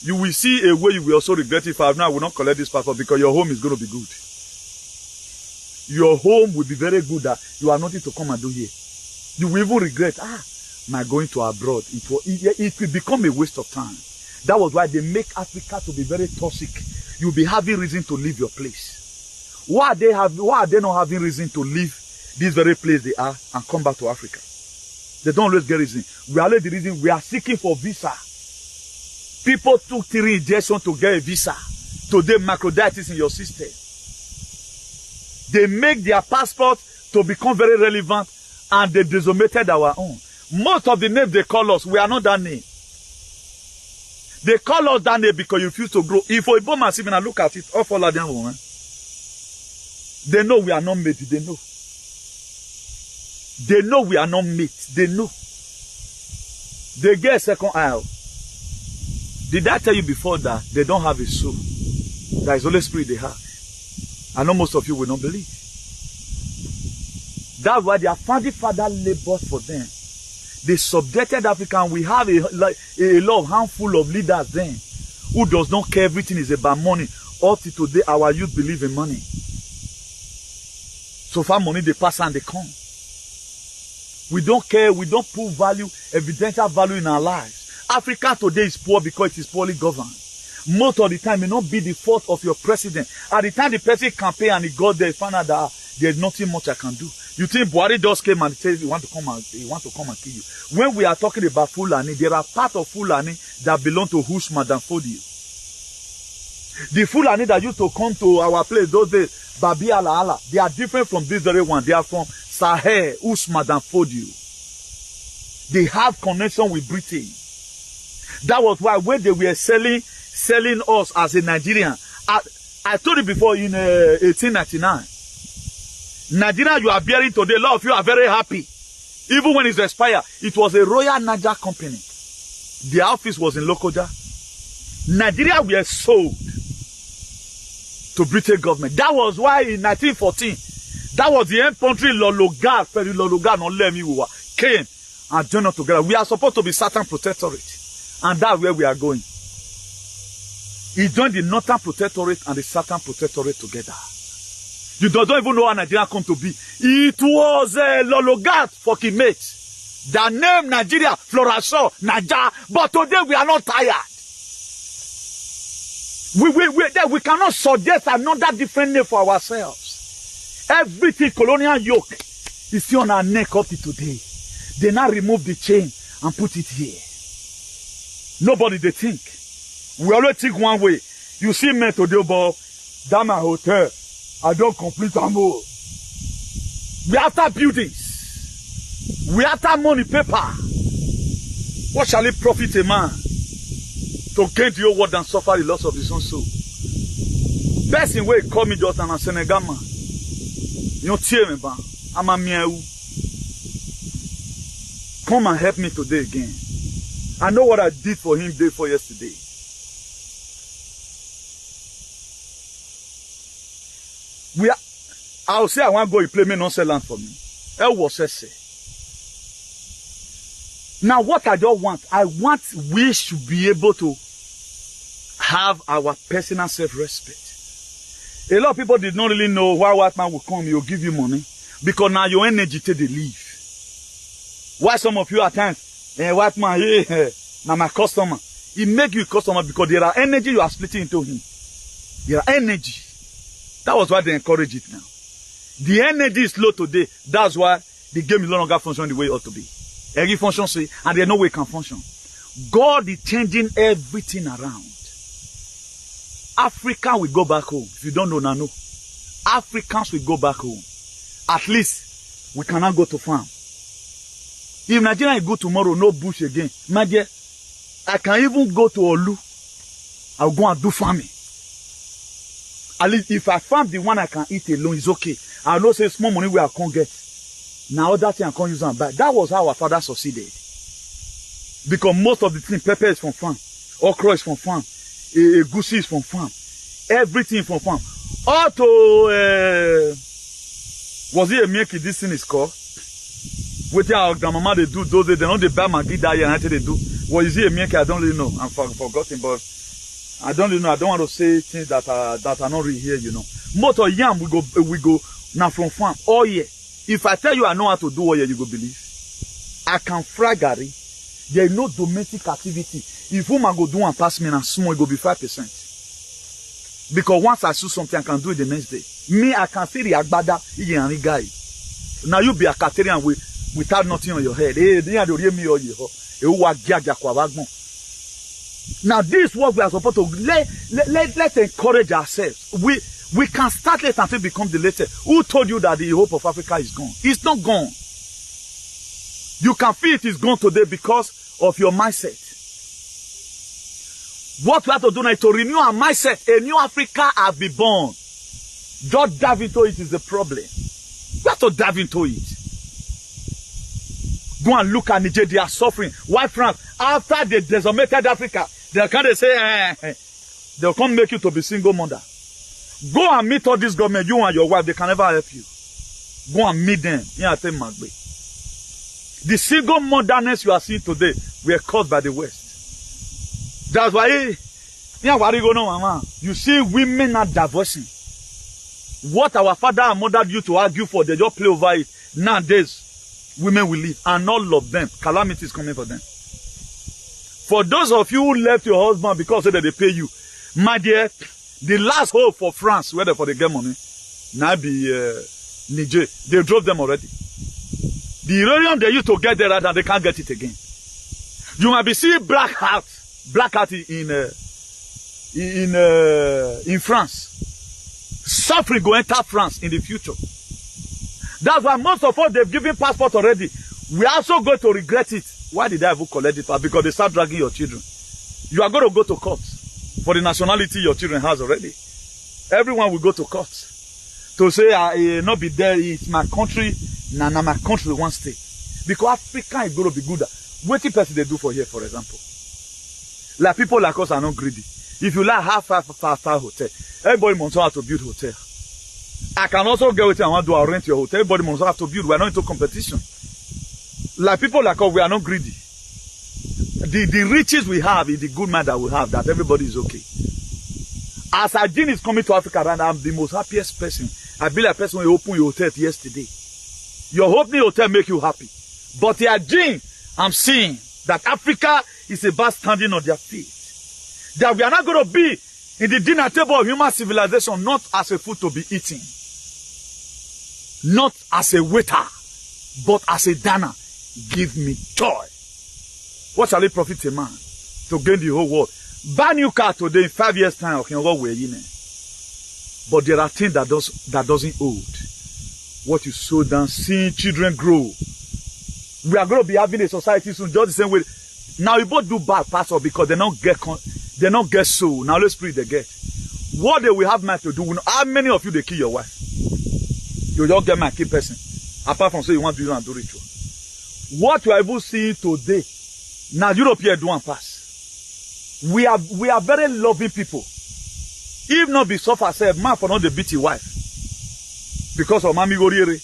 You will see a way you will also regret it. If I will not collect this passport because your home is going to be good. Your home will be very good that you are nothing to come and do here. You will even regret, my going to abroad. It will become a waste of time. That was why they make Africa to be very toxic. You'll be having reason to leave your place. Why are they not having reason to leave this very place they are and come back to Africa? They don't always get reason. We are the reason we are seeking for visa. People took 3 injections to get a visa. Today, microdiabetes in your system. They make their passport to become very relevant and they decimated our own. Most of the names they call us, we are not that name. They call us that name because you refuse to grow. If we bomb and I look at it, all follow them, woman. They know we are not made. They know. They know we are not made. They know. They get a second aisle. Did I tell you before that they don't have a soul? That is the Holy Spirit they have. I know most of you will not believe. That's why their founding father labored for them. They subjected Africa, and we have a lot of handful of leaders then who does not care. Everything is about money. Up to today, our youth believe in money. So far money, they pass and they come. We don't care. We don't put value, evidential value in our lives. Africa today is poor because it is poorly governed. Most of the time, it may not be the fault of your president. At the time the president campaign and he got there, he found out that there's nothing much I can do. You think Buhari just came and said he want to come and kill you. When we are talking about Fulani, there are parts of Fulani that belong to Usman than Fodio. The Fulani that used to come to our place those days, Babi Ala, they are different from this very one. They are from Sahel, Usman and Fodio. They have connection with Britain. That was why when they were selling us as a Nigerian, I told you before in 1899, Nigeria you are bearing today, a lot of you are very happy. Even when it's expired, it was a Royal Niger company. The office was in Lokoja. Nigeria were sold to British government. That was why in 1914, that was the infantry Lologa, Ferry Lologa, no let me came and joined us together. We are supposed to be Southern Protectorate, and that's where we are going. He joined the Northern Protectorate and the Southern Protectorate together. You don't even know how Nigeria come to be. It was Lologat fucking mate that named Nigeria Florashaw, Naja. But today we are not tired. We cannot suggest another different name for ourselves. Everything colonial yoke is still on our neck up to today. They now remove the chain and put it here. Nobody they think. We always think one way. You see me today, Bob, down my hotel. I don't complete them all. We after buildings. We after money paper. What shall it profit a man to gain the whole world and suffer the loss of his own soul? Best in way call me just an Senegal man. You don't tear me, man. I'm a meow. Come and help me today again. I know what I did for him day for yesterday. I'll say I want to go and play me non-land for me. Now what I don't want, we should be able to have our personal self-respect. A lot of people did not really know why white man will come, he'll give you money. Because now your energy take the leave. Why some of you at times, white man, now my customer. He make you a customer because there are energy you are splitting into him. There are energy. That was why they encourage it now. The energy is low today. That's why the game is no longer functioning the way it ought to be. Every function say, and there's no way it can function. God is changing everything around. Africa will go back home. If you don't know, now know. Africans will go back home. At least we cannot go to farm. If Nigeria go tomorrow, no bush again. My dear, I can even go to Olu. I'll go and do farming. At least if I farm the one I can eat alone, it's okay. I know say small money where I can't get. Now that thing I can't use and buy. That was how our father succeeded. Because most of the thing, pepper is from farm, okra is from farm, goosey is from farm, everything from farm. Also, was it a milk this thing is called? What our grandmama they do those days, they know they buy Maggi that year and they do. What is it a milk? I don't really know. I'm forgotten, but I don't really know. I don't want to say things that are not really here, you know. Most of yam we go now from farm all year. If I tell you I know how to do all year, you go believe. I can fry gari. There is no domestic activity. If woman go do and pass me and small, it go be 5%. Because once I see something, I can do it the next day. Me, I can see the agbada and guy. Now you be a Caterian without nothing on your head. Now this is what we are supposed to let's encourage ourselves. We can start late until become the later. Who told you that the hope of Africa is gone? It's not gone. You can feel it is gone today because of your mindset. What we have to do now is to renew our mindset. A new Africa has been born. Just dive into it is the problem. We have to dive into it. Go and look at Nigeria, they are suffering. Why France? After they decimated Africa, they can't say, they'll come make you to be single mother. Go and meet all this government, you and your wife, they can never help you. Go and meet them. The single motherness you are seeing today were caused by the West. That's why, you see women are divorcing. What our father and mother used to argue for, they just play over it. Nowadays, women will leave, and all of them, calamity is coming for them. For those of you who left your husband because they pay you, my dear, the last hope for France, whether for the get money, now be Niger, they drove them already. The uranium they used to get there, and they can't get it again. You might be seeing black hat in France. Suffering go enter France in the future. That's why most of us, they've given passport already. We are also going to regret it. Why did I even collect it? Because they start dragging your children. You are going to go to court for the nationality your children has already. Everyone will go to court to say, not be there, it's my country, nah, my country won't stay. Because Africa is going to be good. What the person they do for here, for example? Like people like us are not greedy. If you like half hotel, everybody must have to build hotel. I can also get with you, I want to rent your hotel. Everybody must have to build. We are not into competition. Like people like us, we are not greedy. The riches we have is the good mind that we have, that everybody is okay. As Ajin is coming to Africa, and I'm the most happiest person. I be like person when you open your hotel yesterday. Your opening hotel make you happy. But the Ajin, I'm seeing that Africa is about standing on their feet. That we are not going to be in the dinner table of human civilization, not as a food to be eaten. Not as a waiter, but as a diner. Give me joy. What shall it profit a man to gain the whole world? Buy new car today, in 5 years' time, okay, what we're in. But there are things that doesn't hold. What you sow down, seeing children grow. We are going to be having a society soon, just the same way. Now you both do bad, pastor, because they don't get soul. Now let's pray they get. What they will have mind to do. How many of you they kill your wife? You just get my key person. Apart from saying you want to do and do ritual. What you are able to see today. Now Europe here do and pass. We are very loving people. If not be suffer self, man for not the beat your wife. Because of Mami Gorire.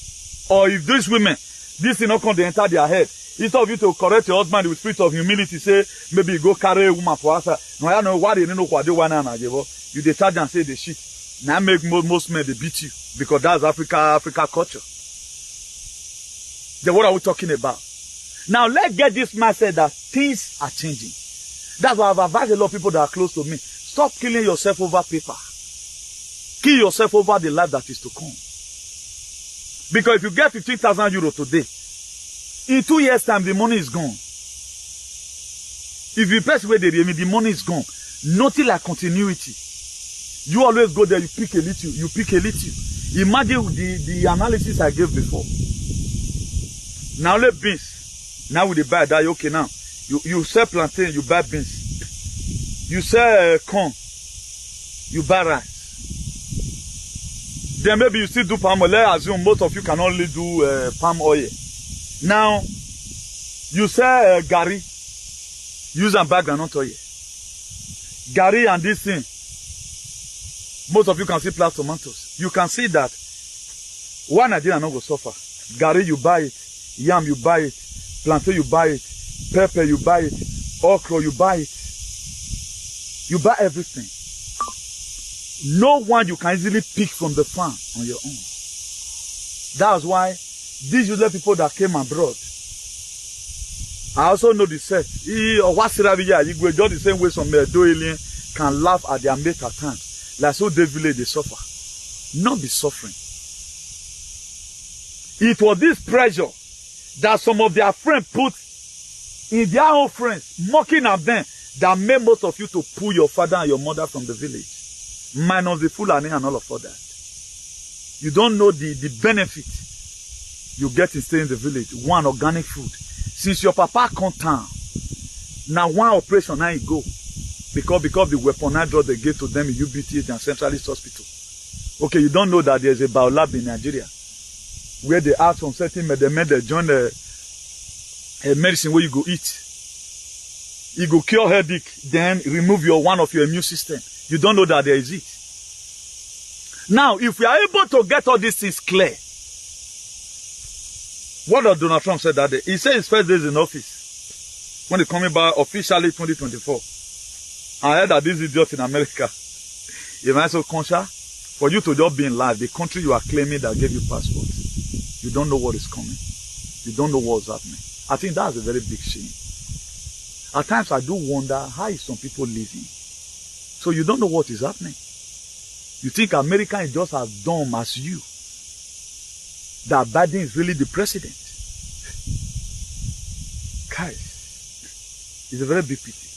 Or if these women, this thing not come to enter their head. Instead of you to correct your husband with spirit of humility, say, maybe go carry a woman for us. No, I know why they know what they want to do. You they charge and say the shit. Now make most men they beat you. Because that's Africa culture. Then what are we talking about? Now let's get this mindset that things are changing. That's why I've advised a lot of people that are close to me. Stop killing yourself over paper. Kill yourself over the life that is to come. Because if you get 15,000 euros today, in 2 years' time, the money is gone. If you press away the money is gone. Nothing like continuity. You always go there, you pick a little, you pick a little. Imagine the analysis I gave before. Now let beans. Now with the buy that, okay now. You sell plantain, you buy beans. You sell corn, you buy rice. Then maybe you still do palm oil. Let's assume most of you can only do palm oil. Now, you sell gari, use and bag and not oil. Gari and this thing, most of you can see plant tomatoes. You can see that one Nigerian not go suffer. Gari you buy it, yam you buy it, plantain you buy it, pepper you buy it, okra you buy it. You buy everything. No one you can easily pick from the farm on your own. That's why these useless people that came abroad, I also know the set. You go just the same way some alien can laugh at their mate at times. Like so they village they suffer. Not be suffering. It was this pressure that some of their friends put in their own friends, mocking at them, that made most of you to pull your father and your mother from the village. Minus the Fulani and all of that. You don't know the benefit you get in staying in the village. One, organic food. Since your papa come town, now one operation now you go. Because the weaponized drug they gave to them in UBT and Centralist Hospital. Okay, you don't know that there's a biolab in Nigeria where they ask from certain men they join a medicine where you go eat. You go cure headache, then remove one of your immune system. You don't know that there is it. Now, if we are able to get all these things clear, what does Donald Trump say that day? He said his first days in office, when he coming back officially 2024. I heard that this idiot in America, if I so conscious, for you to just be in life, the country you are claiming that gave you passport, you don't know what is coming. You don't know what's happening. I think that's a very big shame. At times I do wonder, how is some people living? So you don't know what is happening. You think America is just as dumb as you. That Biden is really the president. Guys, it's a very big pity.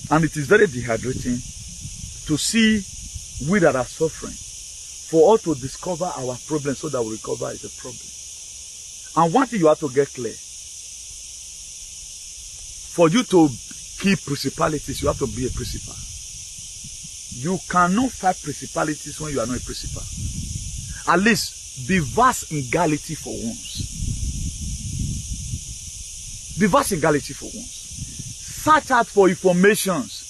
And it is very dehydrating to see we that are suffering, for us to discover our problem so that we recover is a problem. And one thing you have to get clear, for you to keep principalities, you have to be a principal. You cannot fight principalities when you are not a principal. At least be vast in Galilee for once. Be vast in Galilee for once. Search out for informations.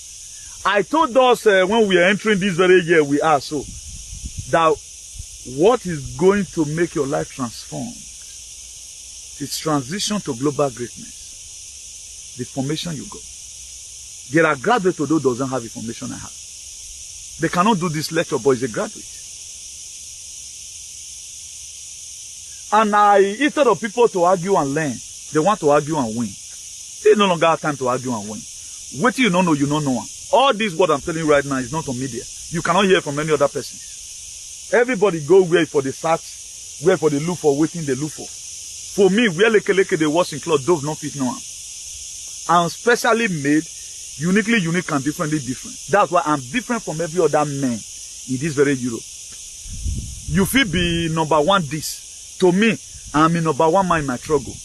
I told us when we are entering this very year, we are so that what is going to make your life transformed is transition to global greatness. The information you got. There are graduates who doesn't have information I have. They cannot do this lecture, but it's a graduate. And instead of people to argue and learn, they want to argue and win. They no longer have time to argue and win. What you don't know, you don't know. All this what I'm telling you right now is not on media. You cannot hear from any other person. Everybody go where for the search, where for the look for, waiting they look for. For me, where leke they wash in cloth, dove not fit no one. I'm specially made, uniquely unique and differently different. That's why I'm different from every other man in this very Europe. You feel be number one this. To me, I'm in number one man in my struggle.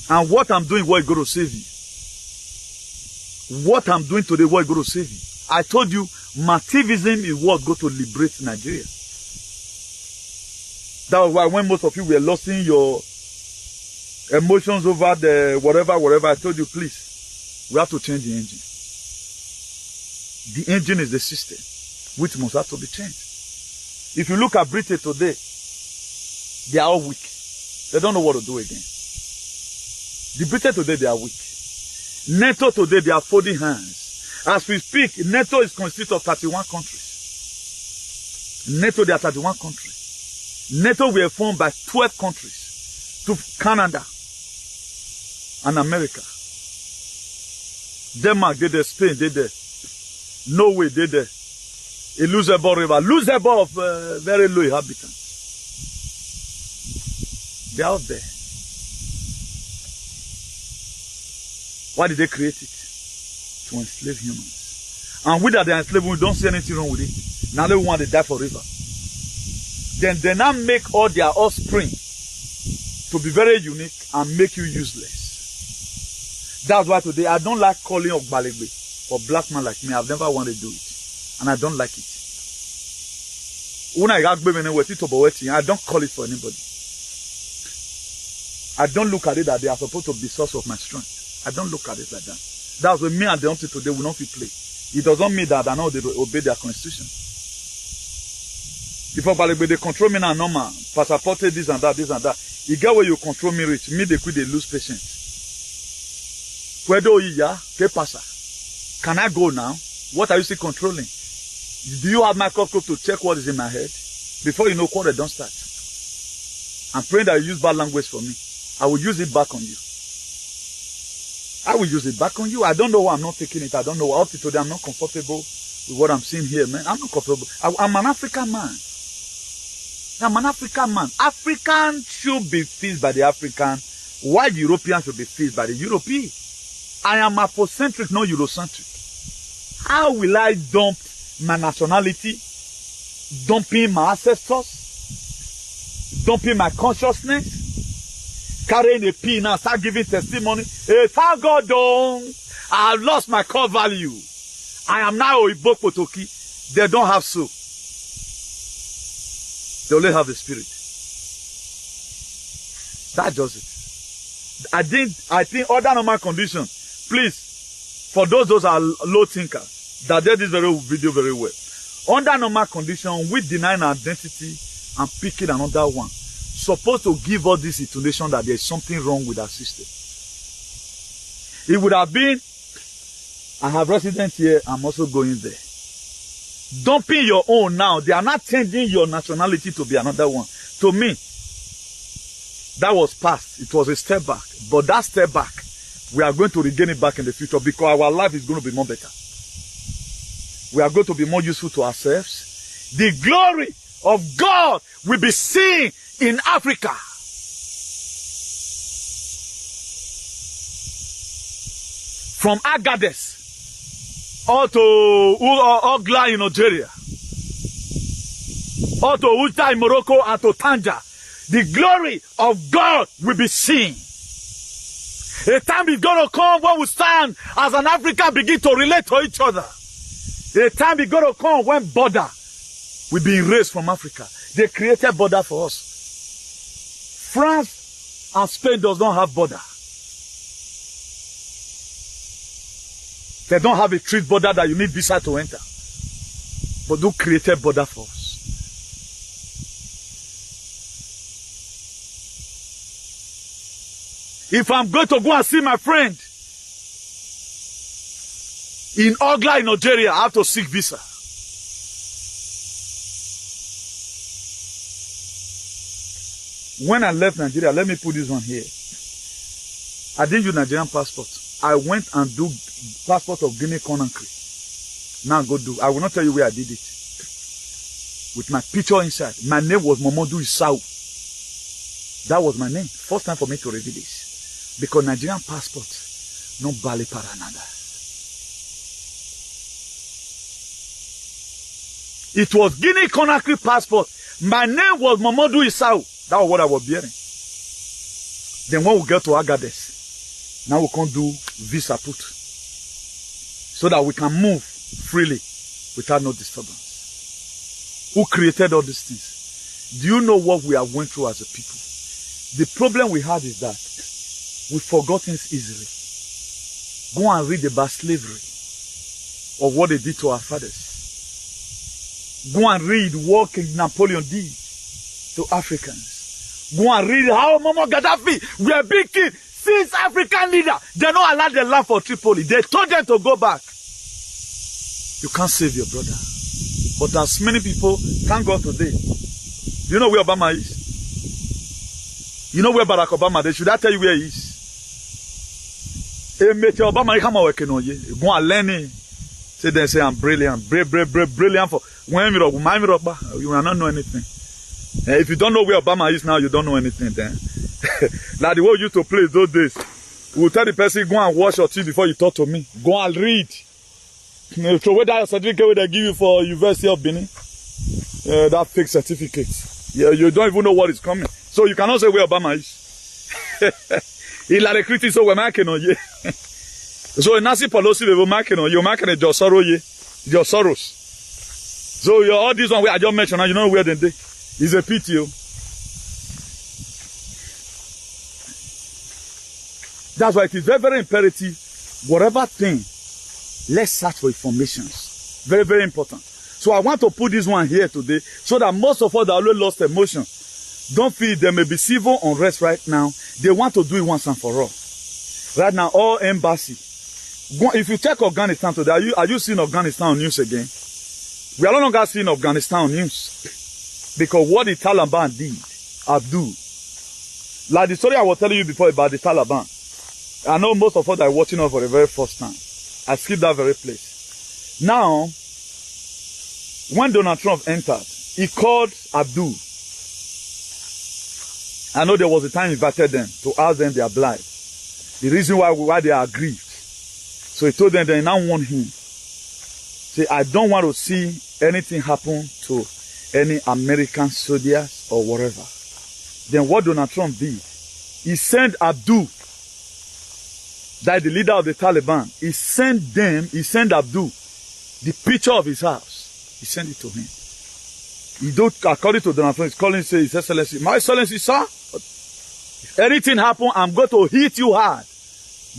And what I'm doing, what is going to save you. What I'm doing today, what is going to save you. I told you, Martivism is what going to liberate Nigeria. That was why when most of you were losing your emotions over the whatever, I told you, please, we have to change the engine. The engine is the system, which must have to be changed. If you look at Britain today, they are all weak. They don't know what to do again. The Britain today, they are weak. NATO today, they are folding hands. As we speak, NATO is constituted of 31 countries. NATO, there are 31 countries. NATO were formed by 12 countries to Canada and America. Denmark did there, Spain did there, Norway did there, a Luzebo river, Luzebo of very low inhabitants. They're out there. Why did they create it? To enslave humans. And with that they are enslaved, we don't see anything wrong with it. Now they want to die forever. Then they now make all their offspring to be very unique and make you useless. That's why today I don't like calling Ogbalegbe for black man like me. I've never wanted to do it. And I don't like it. When I don't call it for anybody. I don't look at it that they are supposed to be source of my strength. I don't look at it like that. That's what me and the until today will not be play. It doesn't mean that I know they obey their constitution. If they control me now, normal, passport, this and that. You get where you control me rich, me they quit, they lose patience. Can I go now? What are you still controlling? Do you have microscope to check what is in my head? Before you know what, they don't start. I'm praying that you use bad language for me. I will use it back on you. I will use it back on you. I don't know why I'm not taking it. I don't know why. Up to today, I'm not comfortable with what I'm seeing here, man. I'm not comfortable. I'm an African man. I'm an African man. African should be fixed by the African, while the European should be fixed by the European. I am Afrocentric, not Eurocentric. How will I dump my nationality, dumping my ancestors, dumping my consciousness, carrying a pin now, start giving testimony? Hey, thank God, I have lost my core value. I am now Oibo Potoki. They don't have soul. They only have the spirit. That does it. I think other normal conditions, please, for those are low thinkers, that did this very video very well. Under normal condition, we deny our identity and picking another one. Supposed to give us this intonation that there is something wrong with our system. It would have been, I have residents here, I'm also going there. Dumping your own now, they are not changing your nationality to be another one. To me, That was past. It was a step back. But that step back, we are going to regain it back in the future because our life is going to be more better. We are going to be more useful to ourselves. The glory of God will be seen in Africa. From Agadez or to Ogla in Nigeria, or to Uta in Morocco and to Tanja, the glory of God will be seen. A time is going to come when we stand as an African begin to relate to each other. A time is going to come when border will be erased from Africa. They created border for us. France and Spain does not have border. They don't have a street border that you need visa to enter. But who created border for us? If I'm going to go and see my friend in Ogla in Nigeria, I have to seek visa. When I left Nigeria, let me put this one here. I didn't use Nigerian passport. I went and do passport of Guinea Conakry. Now go do. I will not tell you where I did it. With my picture inside. My name was Momodu Isau. That was my name. First time for me to reveal this. Because Nigerian passport, no vale para nada. It was Guinea Conakry passport. My name was Momodu Isau. That was what I was bearing. Then when we get to Agadez, now we can do visa put. So that we can move freely without no disturbance. Who created all these things? Do you know what we are going through as a people? The problem we had is that we forgot things easily. Go and read about slavery or what they did to our fathers. Go and read what King Napoleon did to Africans. Go and read how Muammar Gaddafi were big king. Since African leader, they don't allow the land for Tripoli. They told them to go back. You can't save your brother. But as many people, thank God today. Do you know where Obama is? You know where Barack Obama is? Should I tell you where he is? Obama come working on you. Go and learn. Say they say I'm brilliant. Brilliant for when you will not know anything. If you don't know where Obama is now, you don't know anything then. Like the way we used to play those days. We will tell the person, go and wash your teeth before you talk to me. Go and read. So whether that certificate they give you for University of Benin, that fake certificate. Yeah, you don't even know what is coming. So you cannot say where Obama is. Il a recruté so we're making on you. So Nancy Pelosi they will making on you, making a your Soros. So you're all this one where I just mentioned, you know where they day. It's a pity. That's why it is very, very imperative. Whatever thing, let's search for information. Very, very important. So I want to put this one here today so that most of us that already lost emotion don't feel there may be civil unrest right now. They want to do it once and for all. Right now, all embassy. If you check Afghanistan today, are you seeing Afghanistan on news again? We are no longer seeing Afghanistan on news. Because what the Taliban did, Abdul. Like the story I was telling you before about the Taliban. I know most of us are watching us for the very first time. I skipped that very place. Now, when Donald Trump entered, he called Abdul. I know there was a time he invited them to ask them their blight. The reason why they are grieved. So he told them they now want him. Say, I don't want to see anything happen to any American soldiers or whatever. Then what Donald Trump did, he sent Abdul, that the leader of the Taliban, he sent Abdul the picture of his house. He sent it to him. He don't, according to Donald Trump, he's calling, say, His Excellency, My Excellency, sir, if anything happen, I'm going to hit you hard.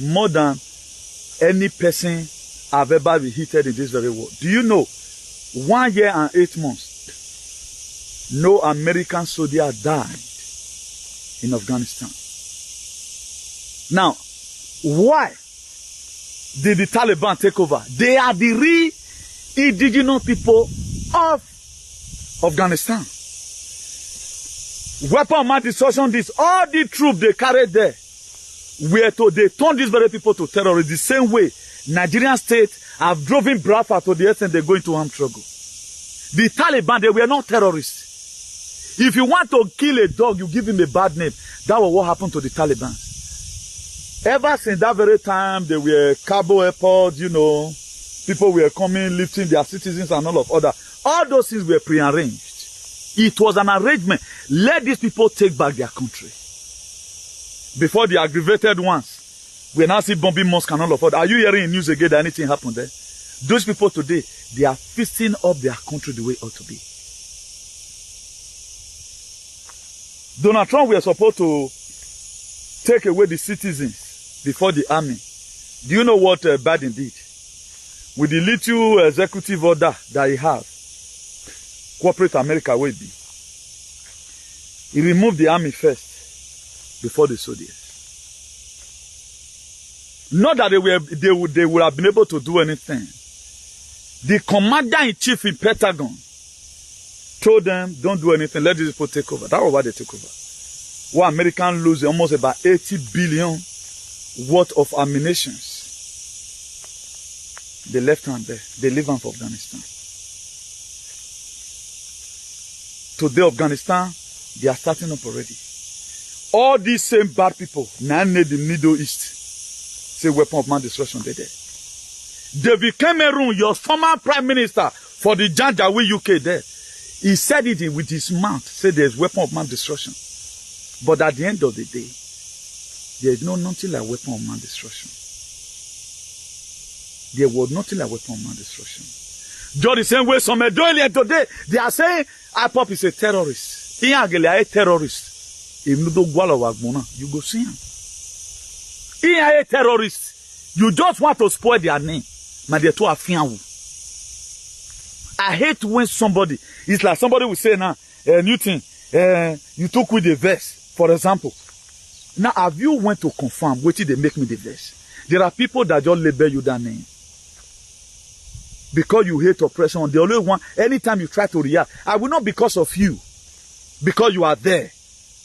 More than any person I've ever been hitted in this very world. Do you know, 1 year and 8 months, no American soldier died in Afghanistan. Now, why did the Taliban take over? They are the real indigenous people of Afghanistan. Weapon of mass destruction, this, all the troops they carried there, they turn these very people to terrorists the same way Nigerian state have driven Biafra to the extent they go into armed struggle. The Taliban, they were not terrorists. If you want to kill a dog, you give him a bad name. That was what happened to the Taliban. Ever since that very time, they were Cabo Airport, you know, people were coming, lifting their citizens and all of other. All those things were prearranged. It was an arrangement. Let these people take back their country. Before the aggravated ones, we now see bombing mosques and all of that. Are you hearing in news again that anything happened there? Those people today, they are feasting up their country the way it ought to be. Donald Trump were supposed to take away the citizens before the army. Do you know what Biden did? With the little executive order that he has, corporate America will be. He removed the army first before the soldiers. Not that they would have been able to do anything. The commander-in-chief in Pentagon told them, don't do anything, let these people take over. That was why they took over. What Americans lose almost about 80 billion worth of ammunition. They left them there. They leave them for Afghanistan. Today, Afghanistan, they are starting up already. All these same bad people now need the Middle East. Say weapon of mass destruction, they there. David Cameron, your former prime minister for the Janjaweed UK there, he said it with his mouth, said there's weapon of mass destruction. But at the end of the day, there is nothing like weapon of mass destruction. There was nothing like weapon of mass destruction. Just the same way some earlier today, they are saying IPOP is a terrorist. He is a terrorist. If you don't go you go see him. He is a terrorist. You just want to spoil their name. But they're too affiant. I hate when somebody, it's like somebody will say now, new thing, you took with the verse, for example. Now, have you went to confirm what did they make me the verse? There are people that just label you that name. Because you hate oppression, the only one, anytime you try to react, I will not because of you, because you are there.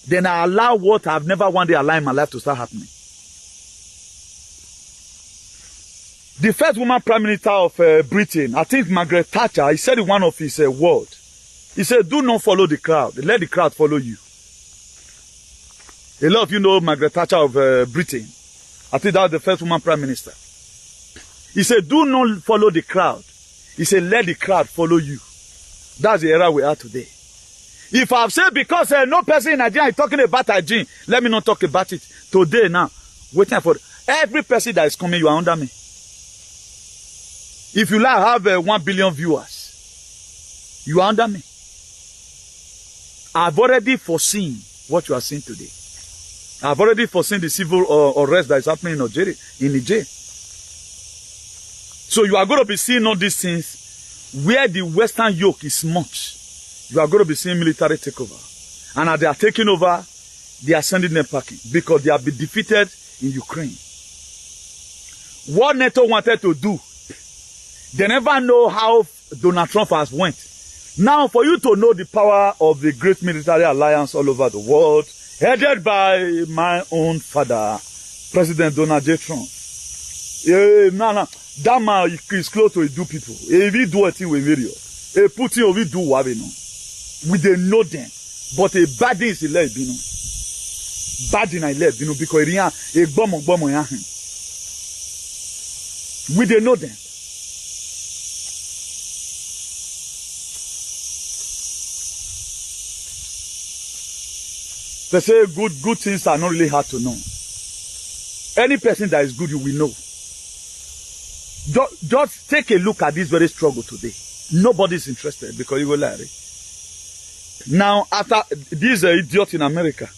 Then I allow what I've never one day allowed in my life to start happening. The first woman prime minister of Britain, I think Margaret Thatcher, he said in one of his words, he said, do not follow the crowd. Let the crowd follow you. A lot of you know Margaret Thatcher of Britain. I think that was the first woman prime minister. He said, do not follow the crowd. He said, let the crowd follow you. That's the era we are today. If I've said because no person in Nigeria is talking about hygiene, let me not talk about it. Today now, waiting for every person that is coming, you are under me. If you like have 1 billion viewers, you are under me. I've already foreseen what you are seeing today. I've already foreseen the civil unrest that is happening in Niger. So you are going to be seeing all these things where the Western yoke is much. You are going to be seeing military takeover. And as they are taking over, they are sending them packing because they have been defeated in Ukraine. What NATO wanted to do, they never know how Donald Trump has went. Now, for you to know the power of the great military alliance all over the world, headed by my own father, President Donald J. Trump. That man is close to do people. If he do a thing with video, Putin will do what we know. We don't know them. But a bad thing is let you know. Bad thing I let you know because a bomb. We don't know them. They say good things are not really hard to know. Any person that is good, you will know. Just take a look at this very struggle today. Nobody is interested because you will lie. Now, after this idiot in America,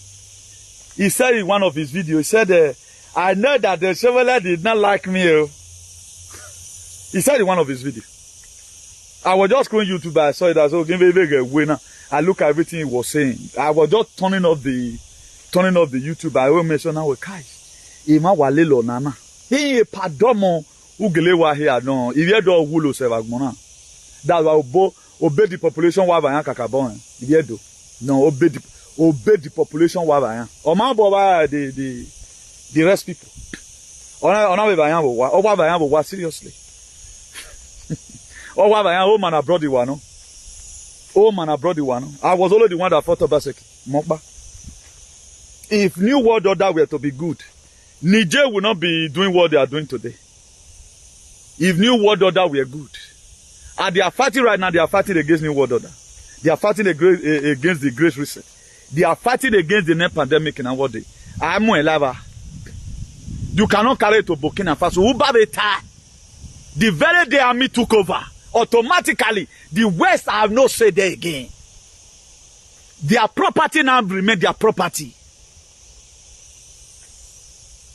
he said in one of his videos, he said, I know that the Chevrolet did not like me. He said in one of his videos. I was just going YouTube, I saw it as okay, winner. I look at everything he was saying. I was just turning off the YouTube. I will mention now, guys. Ima walelo nana. He padomo ugelewa here no. If you do wulo sevagmona. That's why obey the population wa bayan kakabon. If you do no obey obey the population wa the rest people. Seriously. Oh man abroad the one. Oh man abroad the one. I was only the one that fought Obaseki. Mokba. If New World Order were to be good, Niger would not be doing what they are doing today. If New World Order were good. And they are fighting right now, they are fighting against New World Order. They are fighting against the Great Reset. They are fighting against the next pandemic in our day. I'm lava. You cannot carry it to Burkina Faso. The very day army took over, automatically, the West have no say there again. Their property now remain their property.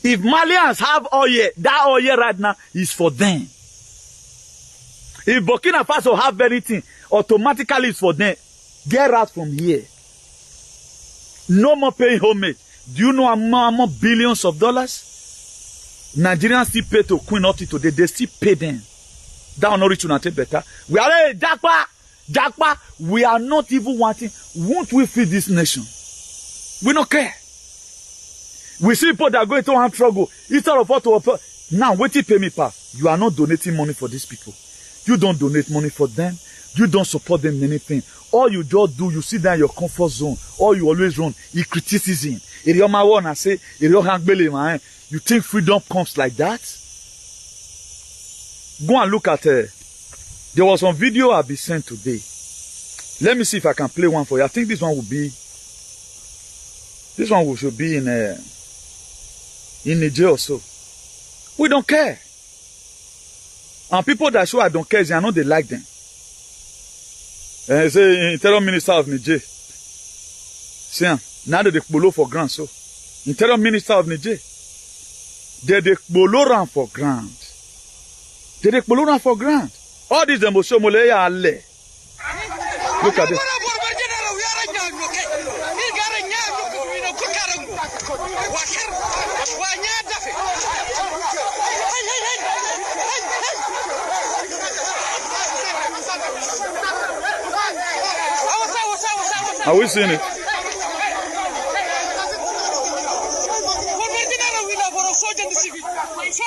If Malians have oil, that oil right now is for them. If Burkina Faso have anything, automatically it's for them. Get out from here. No more paying homage. Do you know how more billions of dollars? Nigerians still pay to Queen Oti today. They still pay them. That will not reach to better. We are Jakpa. We are not even wanting. Won't we feed this nation? We don't care. We see people that are going to have trouble. Instead of what to now, wait till pay me pass. You are not donating money for these people. You don't donate money for them. You don't support them in anything. All you just do, you sit down in your comfort zone. All you always run is criticism. You think freedom comes like that? Go and look at there was some video I'll be sent today. Let me see if I can play one for you. I think this one should be in Niger or so. We don't care. And people that show I don't care, they are not they like them. Say Interior Minister of Niger. See, now they below for grant, so Interior Minister of Niger. They below run for grant. They below run for grant. All these emotions, look at this. Are we seeing it?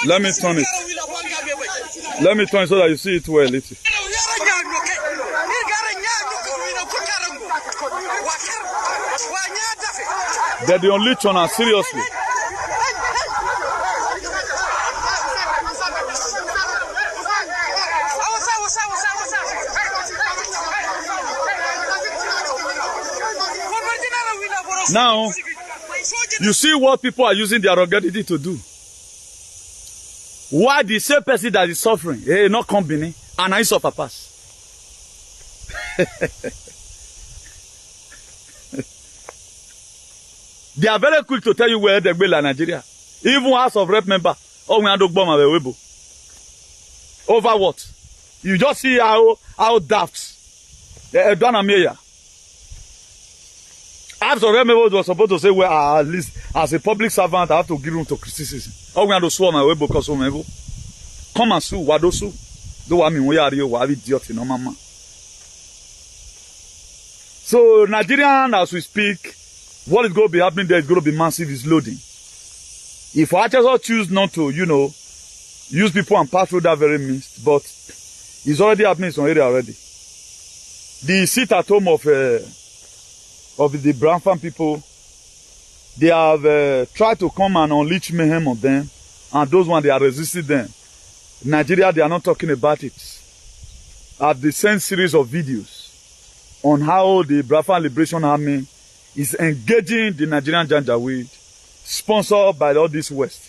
Let me turn it. Let me turn it so that you see it well. They're the only one, seriously. Now, you see what people are using their ruggedity to do. Why the same person that is suffering, not company, and I suffer pass. They are very quick to tell you where they go in Nigeria. Even House of Rep member, we are not bomb over what? You just see how daft. Done Amelia. House of Rep member was supposed to say, well, at least as a public servant, I have to give room to criticism. We are to sue my way because of me. Come and sue, what do sue? Do I mean we are you? What idiot in mama? So Nigerian, as we speak, what is going to be happening there is going to be massive is loading. If I just choose not to, use people and pass through that very mist, but it's already happening in some area already. The sit at home of the Brown Farm people, they have tried to come and unleash mayhem on them, and those ones they are resisting them. Nigeria, they are not talking about it. I've the same series of videos on how the Biafra Liberation Army is engaging the Nigerian Janjaweed, sponsored by all this West.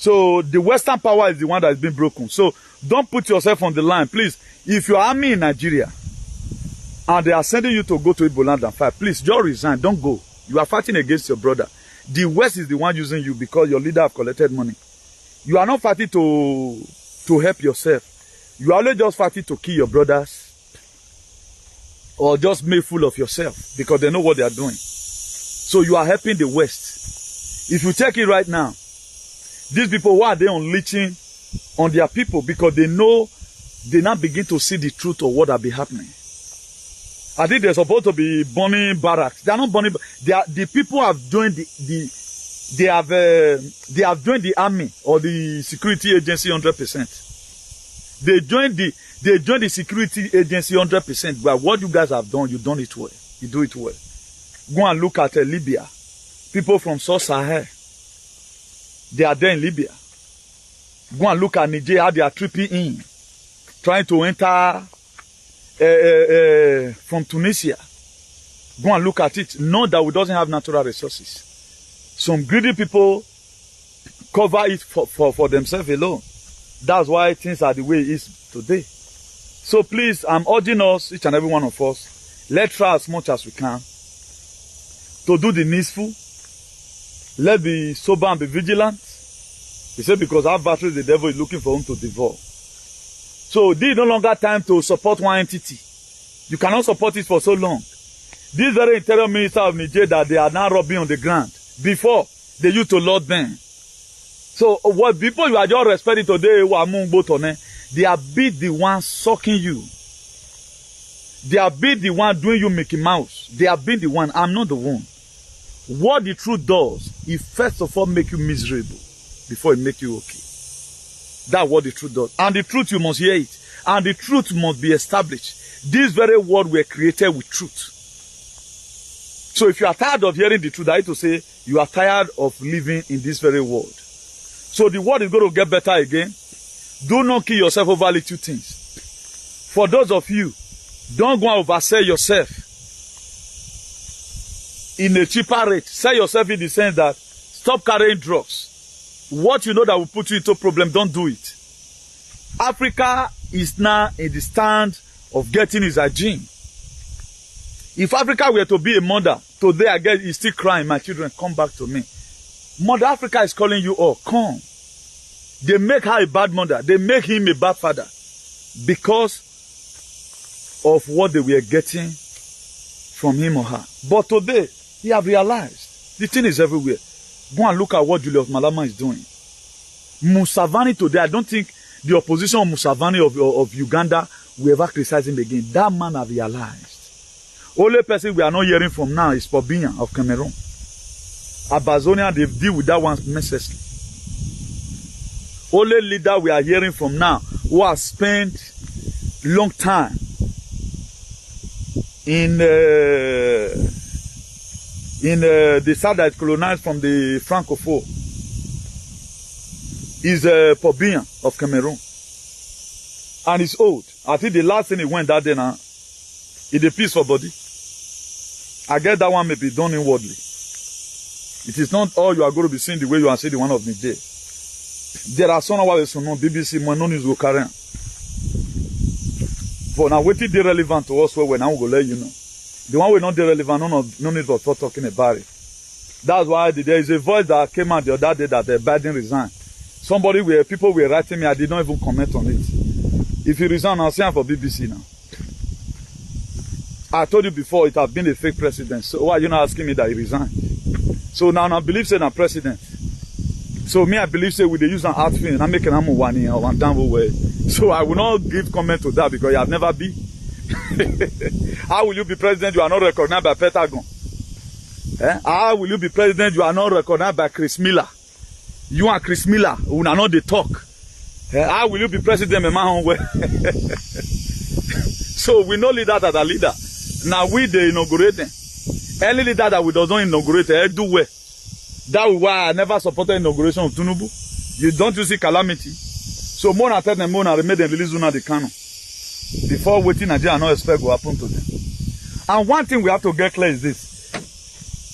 So the Western power is the one that has been broken. So don't put yourself on the line, please. If your army in Nigeria and they are sending you to go to Igboland and fight, please just resign. Don't go. You are fighting against your brother. The West is the one using you because your leader have collected money. You are not fighting to help yourself. You are only just fighting to kill your brothers or just make fool of yourself because they know what they are doing. So you are helping the West. If you check it right now, these people, why are they unleashing on their people? Because they know they now begin to see the truth of what will be happening. I think they're supposed to be burning barracks. They are not burning. The people have joined they have joined the army or the security agency 100%. They joined the security agency 100%. But what you guys have done, you've done it well. You do it well. Go and look at Libya. People from South Sahel, they are there in Libya. Go and look at Nigeria, how they are tripping in, trying to enter from Tunisia. Go and look at it. Know that we doesn't have natural resources. Some greedy people cover it for themselves alone. That's why things are the way it is today. So please, I'm urging us, each and every one of us, let's try as much as we can to do the needful. Let's be sober and be vigilant. He said because our battery, the devil is looking for whom to devour. So this is no longer time to support one entity. You cannot support it for so long. This very interior minister of Nigeria that they are now robbing on the ground. Before, they used to load them. So what people you are just respecting today, they are be the ones sucking you. They are be the one doing you Mickey Mouse. They are being the one. I'm not the one. What the truth does, it first of all make you miserable before it make you okay. That's what the truth does. And the truth, you must hear it. And the truth must be established. This very word were created with truth. So if you are tired of hearing the truth, I need to say you are tired of living in this very world. So the world is going to get better again. Do not kill yourself over little things. For those of you, don't go and oversell yourself in a cheaper rate. Sell yourself in the sense that stop carrying drugs. What you know that will put you into problem, don't do it. Africa is now in the stand of getting its hygiene. If Africa were to be a mother, today I guess he's still crying, my children, come back to me. Mother Africa is calling you all, come. They make her a bad mother. They make him a bad father. Because of what they were getting from him or her. But today, he have realized the thing is everywhere. Go and look at what Julius Malema is doing. Museveni today, I don't think the opposition of Museveni of Uganda will ever criticize him again. That man have realized. Only person we are not hearing from now is Pobian of Cameroon. Abazonia, they deal with that one necessarily. Only leader we are hearing from now who has spent long time in the south that is colonized from the Francophone is Pobian of Cameroon. And he's old. I think the last thing he went that day now, is a peace for body. I guess that one may be done inwardly. It is not all you are going to be seeing the way you are seeing the one of Niger. There are some of us who know BBC, my no news will carry on. But now, what is relevant to us where we now go let you know. The one we not relevant, no need for talking about it. That's why there is a voice that came out the other day that Biden resigned. People were writing me, I did not even comment on it. If you resign, I'll send for BBC now. I told you before, it has been a fake president. So why are you not asking me that he resigned? So now I believe say I'm president. So me, I believe say we they use an outfit and I'm making a one or one down way. So I will not give comment to that because you have never been. How will you be president? You are not recognized by Pentagon. How will you be president? You are not recognized by Chris Miller. You and Chris Miller who are not the talk. How will you be president? So we know leaders that are leader. Now we they inaugurate them. Any leader that we doesn't inaugurate, do well. That is why I never supported inauguration of Tinubu. You don't see calamity. So more than 10 more than made them release Una the Kano. Before waiting, Nigeria no expect will happen to them. And one thing we have to get clear is this.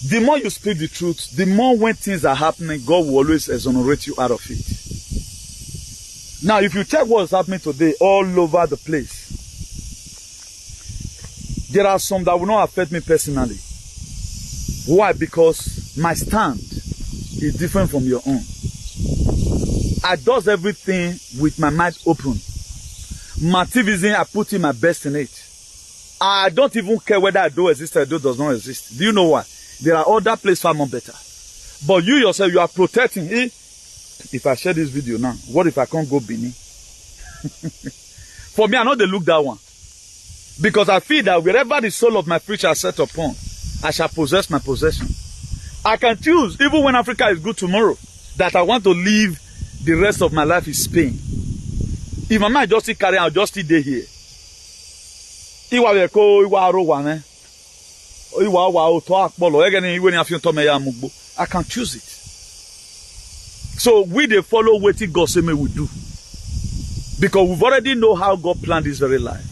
The more you speak the truth, the more when things are happening, God will always exonerate you out of it. Now, if you check what's happening today all over the place, there are some that will not affect me personally. Why? Because my stand is different from your own. I do everything with my mind open. My activism, I put in my best in it. I don't even care whether I do exist or I do does not exist. Do you know why? There are other places far more better. But you yourself, you are protecting it. If I share this video now, what if I can't go Benin? For me, I know they look that one. Because I feel that wherever the soul of my feet shall set upon, I shall possess my possession. I can choose, even when Africa is good tomorrow, that I want to live the rest of my life in Spain. If my mind just still carry, I'll just stay here. I can choose it. So we they follow what God say me we do. Because we've already know how God planned this very life.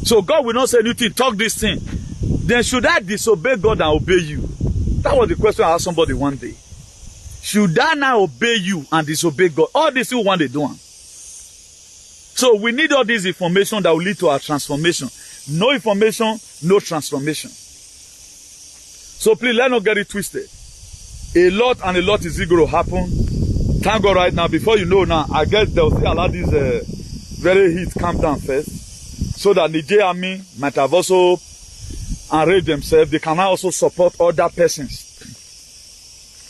So God will not say anything, talk this thing. Then should I disobey God and obey you? That was the question I asked somebody one day. Should I now obey you and disobey God? All this you want to do. So we need all this information that will lead to our transformation. No information, no transformation. So please, let's not get it twisted. A lot and a lot is going to happen. Thank God right now, before you know now, I guess they'll still allow this very heat calm down first. So that the Niger army might have also enraged themselves. They can now also support other persons.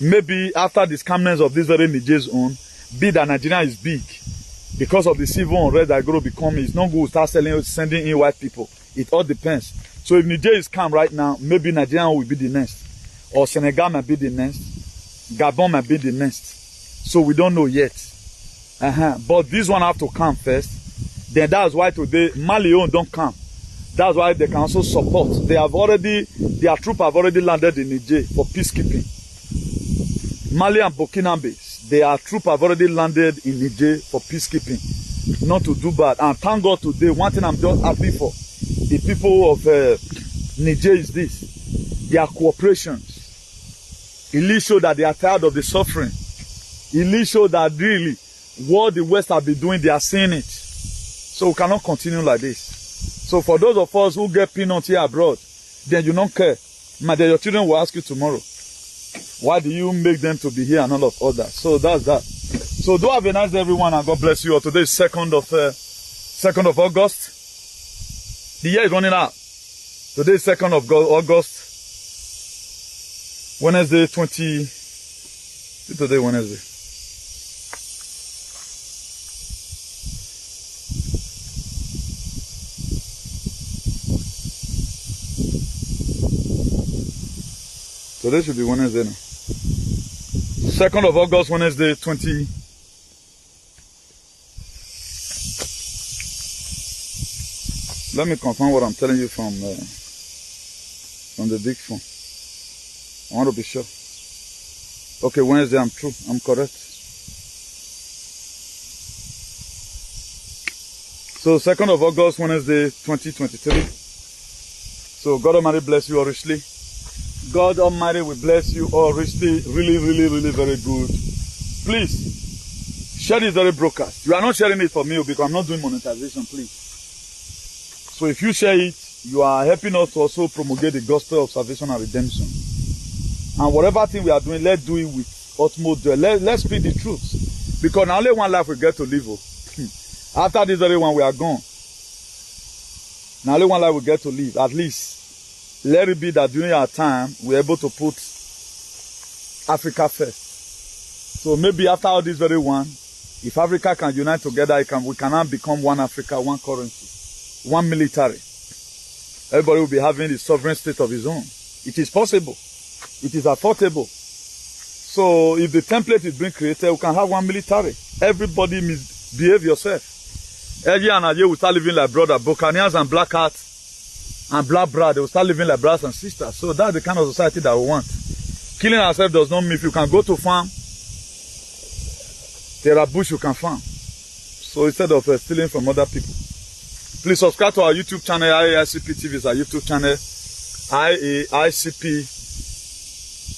Maybe after the calmness of this very Niger's own, be that Nigeria is big. Because of the civil unrest that is going to become, it's not good to start sending in white people. It all depends. So if Niger is calm right now, maybe Nigeria will be the next. Or Senegal might be the next. Gabon might be the next. So we don't know yet. But this one have to come first. Then that's why today Mali don't come. That's why they can also support. Their troops have already landed in Niger for peacekeeping. Mali and Burkina Faso, their troops have already landed in Niger for peacekeeping. Not to do bad. And thank God today, one thing I'm just happy for the people of Niger is this. Their cooperations. It really shows that they are tired of the suffering. It really shows that really what the West have been doing, they are seeing it. So we cannot continue like this. So for those of us who get peanuts here abroad, then you don't care. Then your children will ask you tomorrow, why do you make them to be here and all of others? So that's that. So do have a nice day, everyone, and God bless you. Today is 2nd of August. The year is running out. Today is 2nd of August. Wednesday, 20. Today, Wednesday. Today should be Wednesday now. 2nd of August, Wednesday, 20. Let me confirm what I'm telling you from the big phone. I want to be sure. Okay, Wednesday, I'm true. I'm correct. So 2nd of August, Wednesday, 2023. So God Almighty bless you all richly. God Almighty will bless you all richly. Really, really, really very good. Please, share this very broadcast. You are not sharing it for me because I'm not doing monetization, please. So if you share it, you are helping us to also promulgate the gospel of salvation and redemption. And whatever thing we are doing, let's do it with utmost joy. Let's speak the truth. Because now only one life we get to live. After this very one, we are gone. Now only one life we get to live. At least, let it be that during our time, we're able to put Africa first. So maybe after all this very one, if Africa can unite together, we can now become one Africa, one currency, one military. Everybody will be having the sovereign state of his own. It is possible. It is affordable. So if the template is being created, we can have one military. Everybody misbehave yourself. Every and year we start living like brother. Buccaneers and black hats and black brad, they will start living like brothers and sisters. So that's the kind of society that we want. Killing ourselves does not mean if you can go to farm, there are bush you can farm. So instead of stealing from other people. Please subscribe to our YouTube channel. IAICP TV is our YouTube channel. IAICP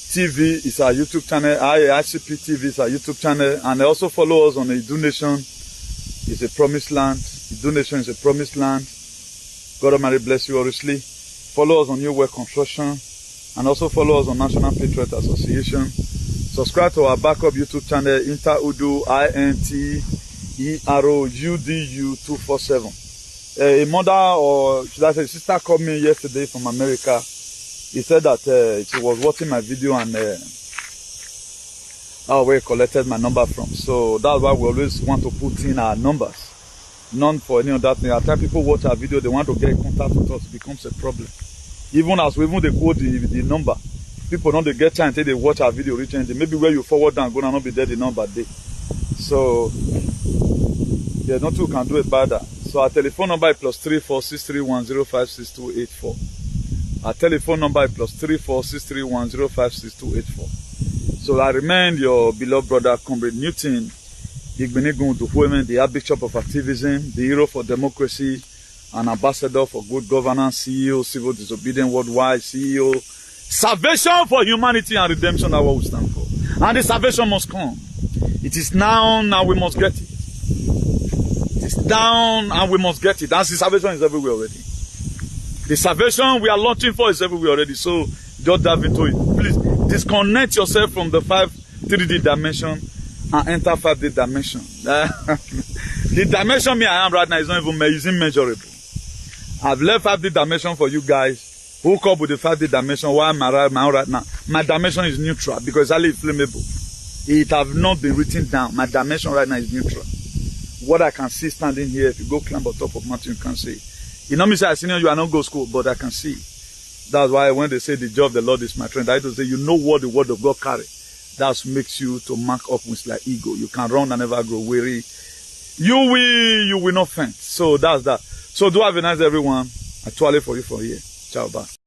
TV is our YouTube channel. IAICP TV is our YouTube channel. And also follow us on Edu Nation. It's a promised land. Edu Nation is a promised land. God Almighty bless you all richly. Follow us on New World Construction. And also follow us on National Patriot Association. Subscribe to our backup YouTube channel, InterUdu, INTEROUDU 247. A mother, or should I say sister, called me yesterday from America. He said that she was watching my video and where he collected my number from. So that's why we always want to put in our numbers. none for any other thing. At times people watch our video, they want to get in contact with us, it becomes a problem. Even as we they quote the number, people don't get chance until they watch our video reach ending. Maybe where you forward down, gonna not be there the number day. So yeah, nothing we can do about that. So our telephone number is +346310562884. Our telephone number is +346310562884. So I remain your beloved brother, Comrade Newton, the Archbishop of Activism, the hero for democracy, an ambassador for good governance, CEO, Civil Disobedience Worldwide, CEO, salvation for humanity and redemption are what we stand for. And the salvation must come. It is now, now we must get it. It is down and we must get it. And the salvation is everywhere already. The salvation we are launching for is everywhere already. So just dive into it. Please disconnect yourself from the 3D dimension and enter 5D dimension. The dimension I am right now is not even immeasurable. I've left 5D dimension for you guys. Hook up with the 5D dimension. Why am I right now? My dimension is neutral because it's highly inflammable. It have not been written down. My dimension right now is neutral. What I can see standing here, if you go climb on top of mountain, you can see. You know me say, I senior, you are not go school, but I can see. That's why when they say the job of the Lord is my friend, I to say, you know what the word of God carry. That makes you to mark up with like ego. You can run and never grow weary. You will not faint. So that's that. So do have a nice everyone. I toilet for you from here. Ciao, bye.